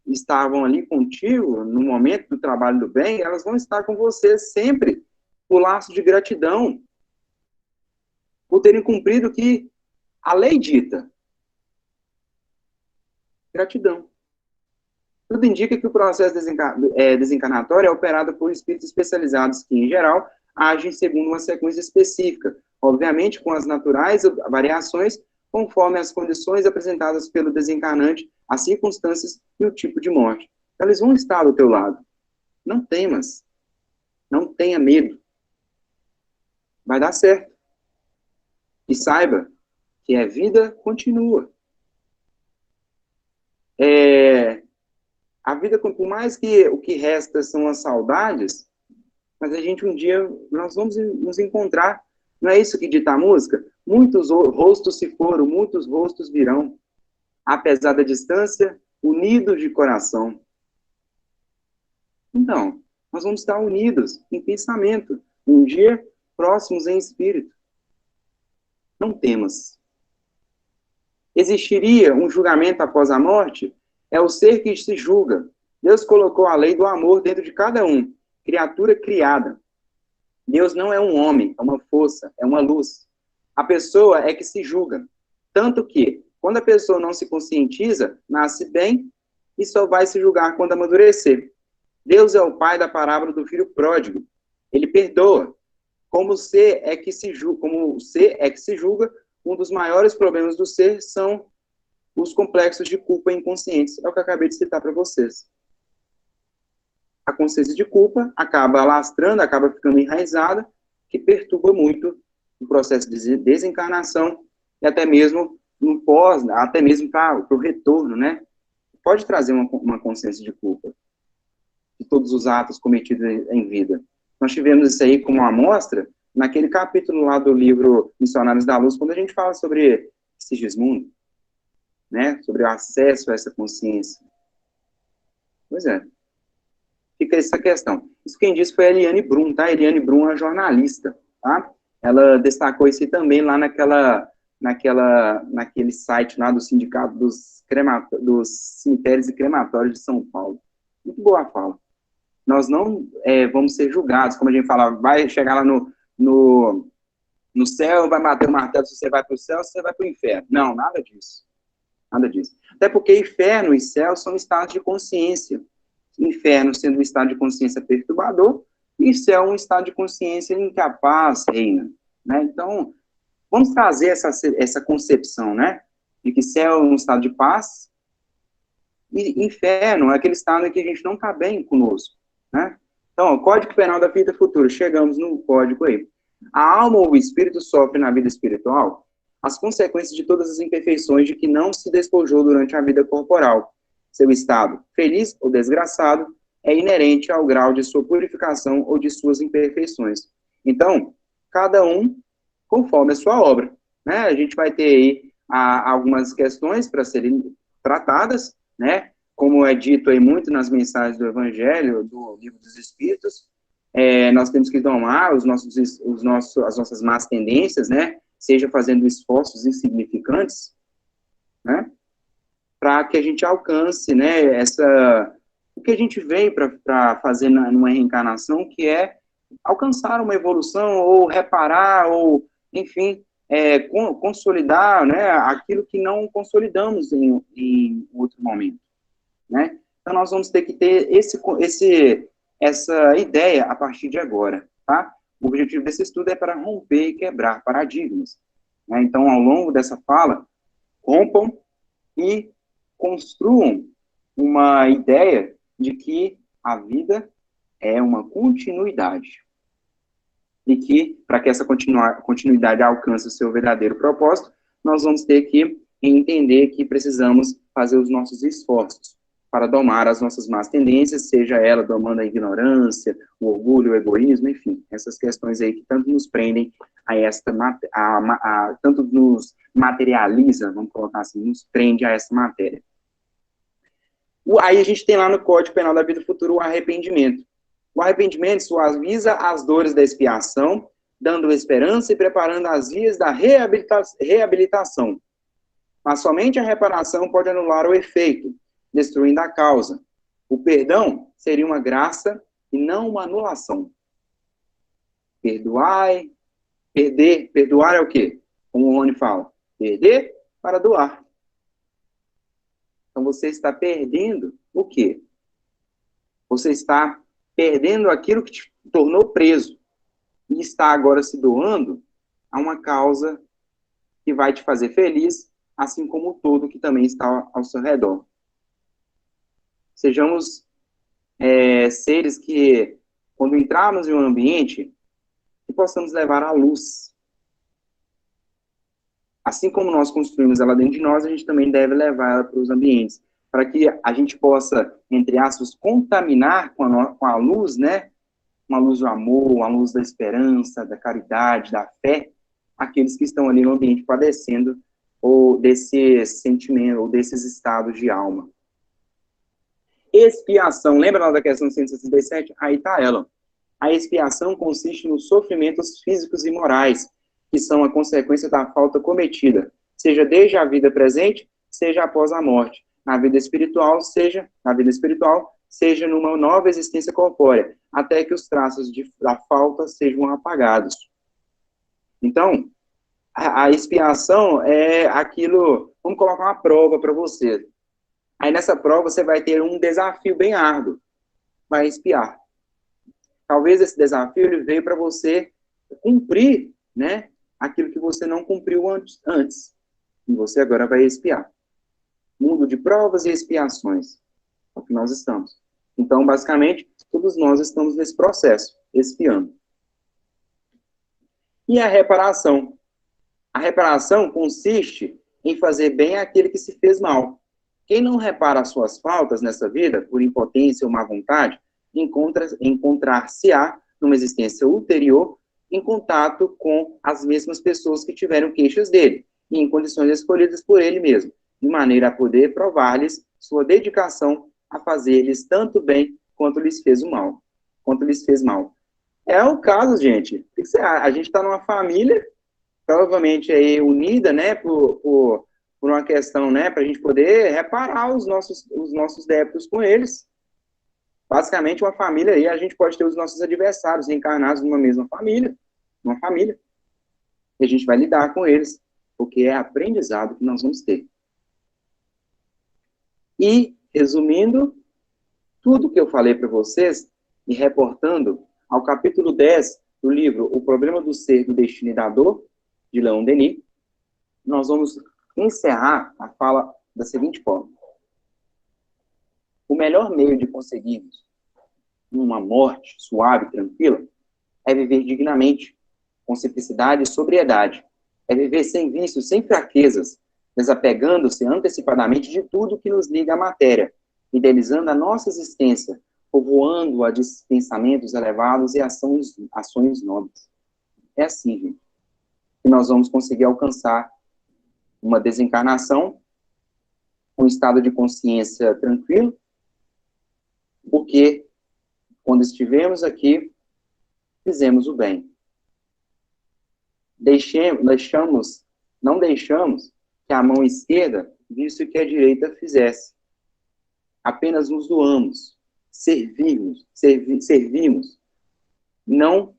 estavam ali contigo no momento do trabalho do bem, elas vão estar com você sempre, o laço de gratidão, por terem cumprido o que a lei dita. Gratidão. Tudo indica que o processo desencarnatório é operado por espíritos especializados que, em geral, agem segundo uma sequência específica, obviamente com as naturais variações, conforme as condições apresentadas pelo desencarnante, as circunstâncias e o tipo de morte. Então, eles vão estar do teu lado. Não temas. Não tenha medo. Vai dar certo. E saiba que a vida continua. A vida, por mais que o que resta são as saudades, mas a gente um dia, nós vamos nos encontrar. Não é isso que dita a música? Muitos rostos se foram, muitos rostos virão. Apesar da distância, unidos de coração. Então, nós vamos estar unidos em pensamento, um dia próximos em espírito. Não temas. Existiria um julgamento após a morte? É o ser que se julga. Deus colocou a lei do amor dentro de cada um, criatura criada. Deus não é um homem, é uma força, é uma luz. A pessoa é que se julga. Tanto que, quando a pessoa não se conscientiza, nasce bem e só vai se julgar quando amadurecer. Deus é o pai da parábola do filho pródigo. Ele perdoa. Como o ser é que se julga, um dos maiores problemas do ser são os complexos de culpa inconscientes. É o que eu acabei de citar para vocês. A consciência de culpa acaba lastrando, acaba ficando enraizada, que perturba muito o processo de desencarnação e até mesmo no pós, até mesmo para o retorno, né? Pode trazer uma consciência de culpa de todos os atos cometidos em vida. Nós tivemos isso aí como uma amostra naquele capítulo lá do livro Missionários da Luz, quando a gente fala sobre Sigismundo, né? Sobre o acesso a essa consciência. Pois é. Fica essa questão. Isso quem disse foi a Eliane Brum, tá? A Eliane Brum é uma jornalista, tá? Ela destacou isso também lá naquele site lá do Sindicato dos Cemitérios e Crematórios de São Paulo. Muito boa a fala. Nós não vamos ser julgados, como a gente fala, vai chegar lá no céu, vai bater o martelo se você vai para o céu, se você vai para o inferno. Não, nada disso. Nada disso. Até porque inferno e céu são estados de consciência. Inferno sendo um estado de consciência perturbador, e céu um estado de consciência em que a paz reina, né? Então, vamos trazer essa concepção, né? De que céu é um estado de paz, e inferno é aquele estado em que a gente não está bem conosco, né? Então, o Código Penal da Vida Futura, chegamos no código aí. A alma ou o espírito sofre na vida espiritual as consequências de todas as imperfeições de que não se despojou durante a vida corporal. Seu estado, feliz ou desgraçado, é inerente ao grau de sua purificação ou de suas imperfeições. Então, cada um conforme a sua obra, né? A gente vai ter aí algumas questões para serem tratadas, né? Como é dito aí muito nas mensagens do Evangelho, do Livro dos Espíritos, nós temos que domar as nossas más tendências, né? Seja fazendo esforços insignificantes, né? Para que a gente alcance, né, o que a gente veio para fazer numa reencarnação, que é alcançar uma evolução, ou reparar, ou, enfim, consolidar, né, aquilo que não consolidamos em outro momento, né? Então, nós vamos ter que ter essa ideia a partir de agora, tá? O objetivo desse estudo é para romper e quebrar paradigmas, né? Então, ao longo dessa fala, rompam e construam uma ideia de que a vida é uma continuidade. E que, para que essa continuidade alcance o seu verdadeiro propósito, nós vamos ter que entender que precisamos fazer os nossos esforços para domar as nossas más tendências, seja ela domando a ignorância, o orgulho, o egoísmo, enfim, essas questões aí que tanto nos prendem tanto nos materializa, vamos colocar assim, nos prende a essa matéria. Aí a gente tem lá no Código Penal da Vida Futura o arrependimento. O arrependimento suaviza as dores da expiação, dando esperança e preparando as vias da reabilitação. Mas somente a reparação pode anular o efeito, destruindo a causa. O perdão seria uma graça e não uma anulação. Perdoar é o quê? Como o Rony fala, perder para doar. Então, você está perdendo o quê? Você está perdendo aquilo que te tornou preso e está agora se doando a uma causa que vai te fazer feliz, assim como o todo que também está ao seu redor. Sejamos seres que, quando entrarmos em um ambiente, que possamos levar a luz. Assim como nós construímos ela dentro de nós, a gente também deve levar ela para os ambientes, para que a gente possa, entre aspas, contaminar com a luz, né? Uma luz do amor, uma luz da esperança, da caridade, da fé, aqueles que estão ali no ambiente padecendo ou desses sentimentos, ou desses estados de alma. Expiação, lembra lá da questão 167? Aí está ela. A expiação consiste nos sofrimentos físicos e morais, que são a consequência da falta cometida, seja desde a vida presente, seja após a morte. Na vida espiritual, seja numa nova existência corpórea, até que os traços da falta sejam apagados. Então, a expiação é aquilo, vamos colocar uma prova para você. Aí nessa prova você vai ter um desafio bem árduo, vai expiar. Talvez esse desafio ele veio para você cumprir, né, aquilo que você não cumpriu antes. E você agora vai expiar. Mundo de provas e expiações. É o que nós estamos. Então, basicamente, todos nós estamos nesse processo, expiando. E a reparação? A reparação consiste em fazer bem àquele que se fez mal. Quem não repara as suas faltas nessa vida, por impotência ou má vontade, encontrar-se-á, numa existência ulterior, em contato com as mesmas pessoas que tiveram queixas dele, e em condições escolhidas por ele mesmo, de maneira a poder provar-lhes sua dedicação a fazer-lhes tanto bem quanto lhes fez o mal. Quanto lhes fez mal. É o caso, gente. A gente está numa família, provavelmente aí unida, né, por uma questão, né, para a gente poder reparar os nossos débitos com eles. Basicamente, uma família aí, a gente pode ter os nossos adversários encarnados numa mesma família, uma família. E a gente vai lidar com eles, porque é aprendizado que nós vamos ter. E, resumindo, tudo que eu falei para vocês, e reportando ao capítulo 10 do livro O Problema do Ser, do Destino e da Dor, de Leon Denis, nós vamos encerrar a fala da seguinte forma. O melhor meio de conseguirmos uma morte suave e tranquila é viver dignamente, com simplicidade e sobriedade. É viver sem vícios, sem fraquezas, desapegando-se antecipadamente de tudo que nos liga à matéria, idealizando a nossa existência, povoando-a de pensamentos elevados e ações nobres. É assim, gente, que nós vamos conseguir alcançar uma desencarnação, um estado de consciência tranquilo, porque quando estivemos aqui, fizemos o bem. Não deixamos que a mão esquerda visse o que a direita fizesse. Apenas nos doamos, servimos. Não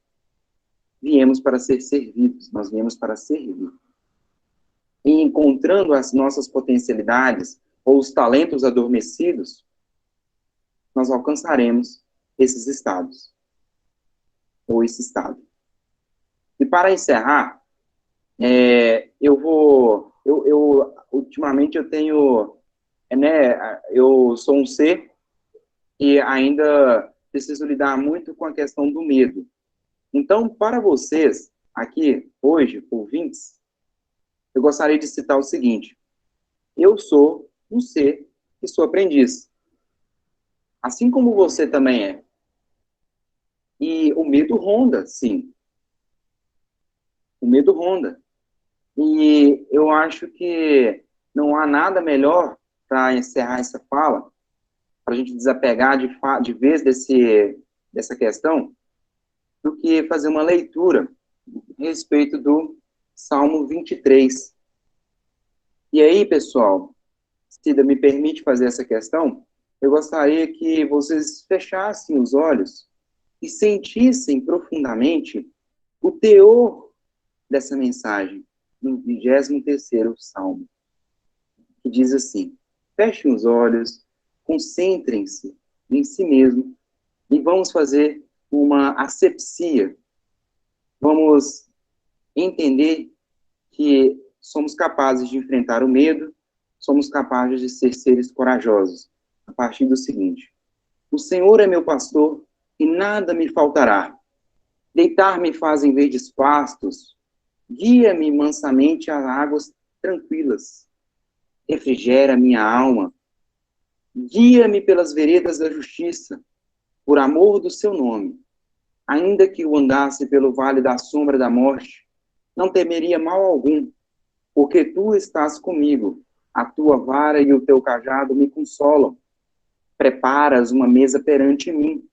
viemos para ser servidos, nós viemos para servir. E encontrando as nossas potencialidades ou os talentos adormecidos, nós alcançaremos esses estados, ou esse estado. E para encerrar, ultimamente eu tenho, eu sou um ser que ainda preciso lidar muito com a questão do medo. Então, para vocês, aqui, hoje, ouvintes, eu gostaria de citar o seguinte: eu sou um ser que sou aprendiz. Assim como você também é. E o medo ronda, sim. O medo ronda. E eu acho que não há nada melhor para encerrar essa fala, para a gente desapegar de vez dessa questão, do que fazer uma leitura a respeito do Salmo 23. E aí, pessoal, Cida, me permite fazer essa questão? Eu gostaria que vocês fechassem os olhos e sentissem profundamente o teor dessa mensagem, no 23º Salmo, que diz assim: fechem os olhos, concentrem-se em si mesmo e vamos fazer uma asepsia. Vamos entender que somos capazes de enfrentar o medo, somos capazes de ser seres corajosos, a partir do seguinte: o Senhor é meu pastor e nada me faltará. Deitar-me faz em verdes pastos, guia-me mansamente a águas tranquilas. Refrigera minha alma, guia-me pelas veredas da justiça, por amor do seu nome. Ainda que eu andasse pelo vale da sombra da morte, não temeria mal algum, porque tu estás comigo, a tua vara e o teu cajado me consolam. Preparas uma mesa perante mim,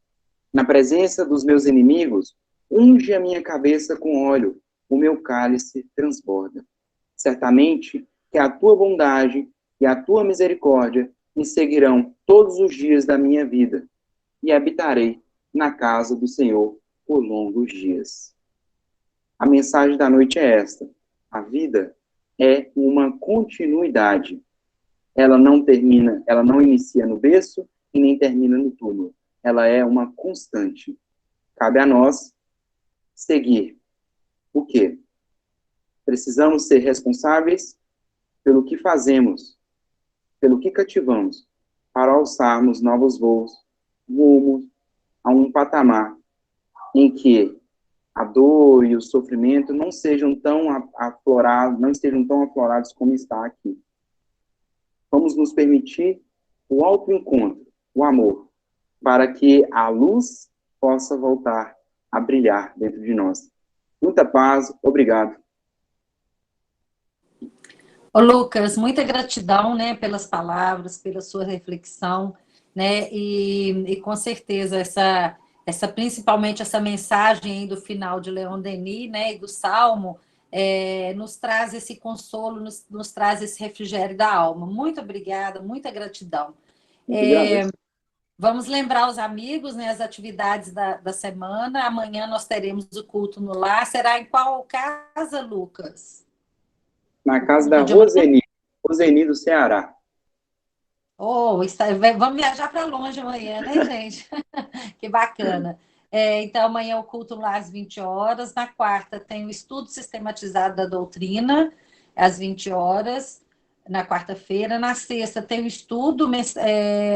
na presença dos meus inimigos, unge a minha cabeça com óleo, o meu cálice transborda. Certamente que a tua bondade e a tua misericórdia me seguirão todos os dias da minha vida, e habitarei na casa do Senhor por longos dias. A mensagem da noite é esta: a vida é uma continuidade. Ela não termina, ela não inicia no berço e nem termina no túmulo. Ela é uma constante. Cabe a nós seguir. O quê? Precisamos ser responsáveis pelo que fazemos, pelo que cativamos, para alçarmos novos voos, rumo a um patamar em que a dor e o sofrimento não sejam tão aflorados, não estejam tão aflorados como está aqui. Vamos nos permitir o autoencontro, o amor, para que a luz possa voltar a brilhar dentro de nós. Muita paz, obrigado. Ô, Lucas, muita gratidão, né, pelas palavras, pela sua reflexão, né, e com certeza principalmente essa mensagem aí do final de Leon Denis, né, e do Salmo, nos traz esse consolo, nos traz esse refrigério da alma. Muito obrigada, muita gratidão. Vamos lembrar os amigos, né, as atividades da semana. Amanhã nós teremos o culto no lar. Será em qual casa, Lucas? Na casa da Roseni do Ceará. Oh, vamos viajar para longe amanhã, né, gente? Que bacana. Então, amanhã o culto lá às 20 horas. Na quarta tem o estudo sistematizado da doutrina, às 20 horas, na quarta-feira. Na sexta tem o estudo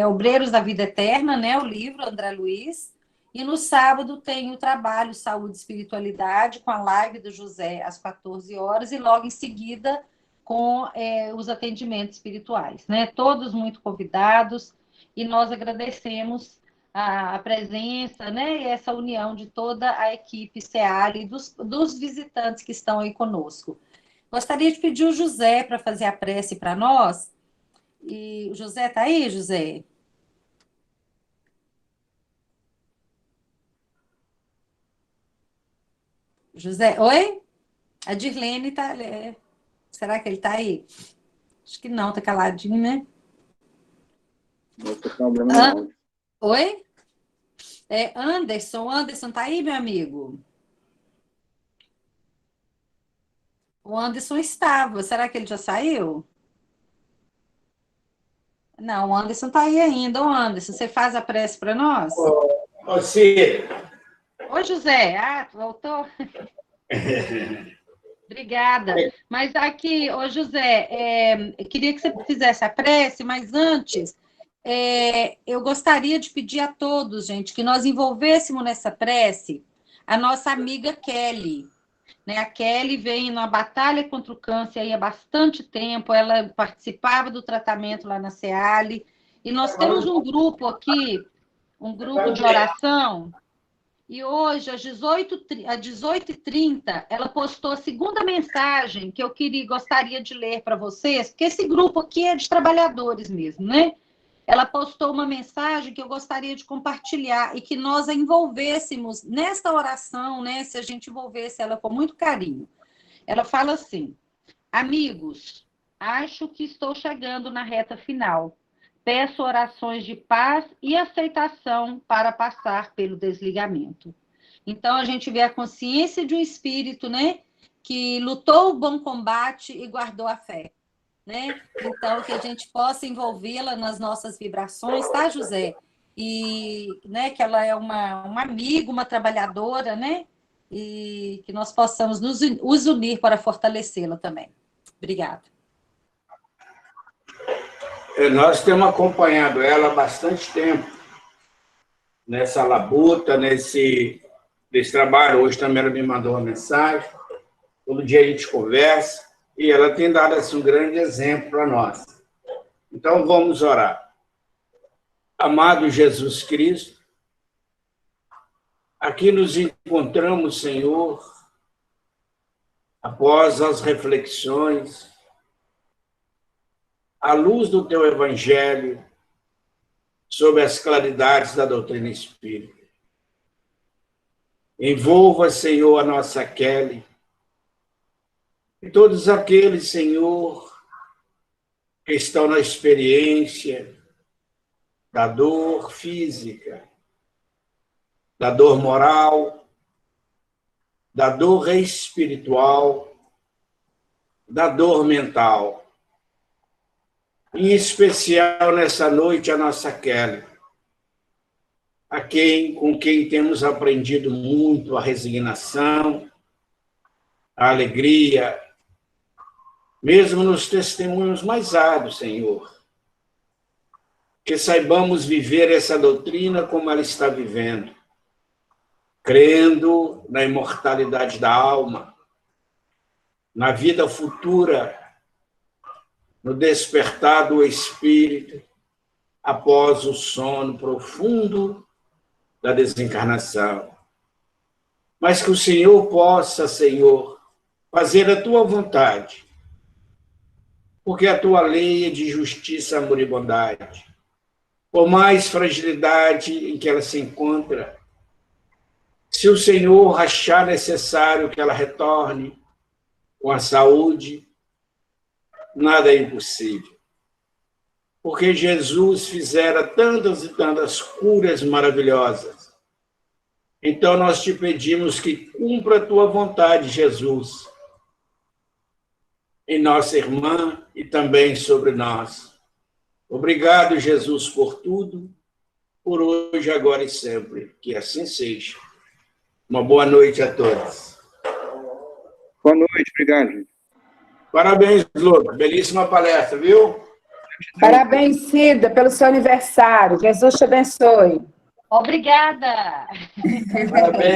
Obreiros da Vida Eterna, né? O livro André Luiz. E no sábado tem o trabalho Saúde e Espiritualidade, com a live do José às 14 horas, e logo em seguida com os atendimentos espirituais, né? Todos muito convidados, e nós agradecemos a presença, né? E essa união de toda a equipe SEAL e dos visitantes que estão aí conosco. Gostaria de pedir o José para fazer a prece para nós. E o José está aí, José? José, oi? A Dirlene está... será que ele está aí? Acho que não, está caladinho, né? Não tem problema não. Oi? Anderson, tá aí, meu amigo? O Anderson estava, será que ele já saiu? Não, o Anderson tá aí ainda. Ô, Anderson, você faz a prece para nós? Sim. Ô, José, tu voltou? Obrigada. Mas aqui, ô José, eu queria que você fizesse a prece, mas antes, eu gostaria de pedir a todos, gente, que nós envolvêssemos nessa prece a nossa amiga Kelly. Né? A Kelly vem numa batalha contra o câncer aí há bastante tempo, ela participava do tratamento lá na SEAL, e nós temos um grupo aqui, um grupo de oração. E hoje, às 18h30, ela postou a segunda mensagem que eu gostaria de ler para vocês, porque esse grupo aqui é de trabalhadores mesmo, né? Ela postou uma mensagem que eu gostaria de compartilhar e que nós a envolvêssemos nesta oração, né? Se a gente envolvesse ela com muito carinho. Ela fala assim: amigos, acho que estou chegando na reta final. Peço orações de paz e aceitação para passar pelo desligamento. Então, a gente vê a consciência de um espírito, né, que lutou o bom combate e guardou a fé. né? Então, que a gente possa envolvê-la nas nossas vibrações, tá, José? E, né, que ela é uma amiga, uma trabalhadora, né? E que nós possamos nos unir para fortalecê-la também. Obrigada. Nós temos acompanhado ela há bastante tempo, nessa labuta, nesse trabalho. Hoje também ela me mandou uma mensagem, todo dia a gente conversa, e ela tem dado assim, um grande exemplo para nós. Então, vamos orar. Amado Jesus Cristo, aqui nos encontramos, Senhor, após as reflexões, à luz do Teu Evangelho, sobre as claridades da doutrina espírita. Envolva, Senhor, a nossa Kelly, e todos aqueles, Senhor, que estão na experiência da dor física, da dor moral, da dor espiritual, da dor mental. Em especial, nessa noite, a nossa Kelly, com quem temos aprendido muito a resignação, a alegria, mesmo nos testemunhos mais árduos, Senhor. Que saibamos viver essa doutrina como ela está vivendo, crendo na imortalidade da alma, na vida futura, no despertar do espírito após o sono profundo da desencarnação. Mas que o Senhor possa, Senhor, fazer a tua vontade, porque a tua lei é de justiça, amor e bondade. Por mais fragilidade em que ela se encontra, se o Senhor achar necessário que ela retorne com a saúde, nada é impossível. Porque Jesus fizera tantas e tantas curas maravilhosas. Então nós te pedimos que cumpra a tua vontade, Jesus, em nossa irmã e também sobre nós. Obrigado, Jesus, por tudo, por hoje, agora e sempre. Que assim seja. Uma boa noite a todos. Boa noite, obrigado. Parabéns, Lucas. Belíssima palestra, viu? Parabéns, Cida, pelo seu aniversário. Jesus te abençoe. Obrigada! Parabéns.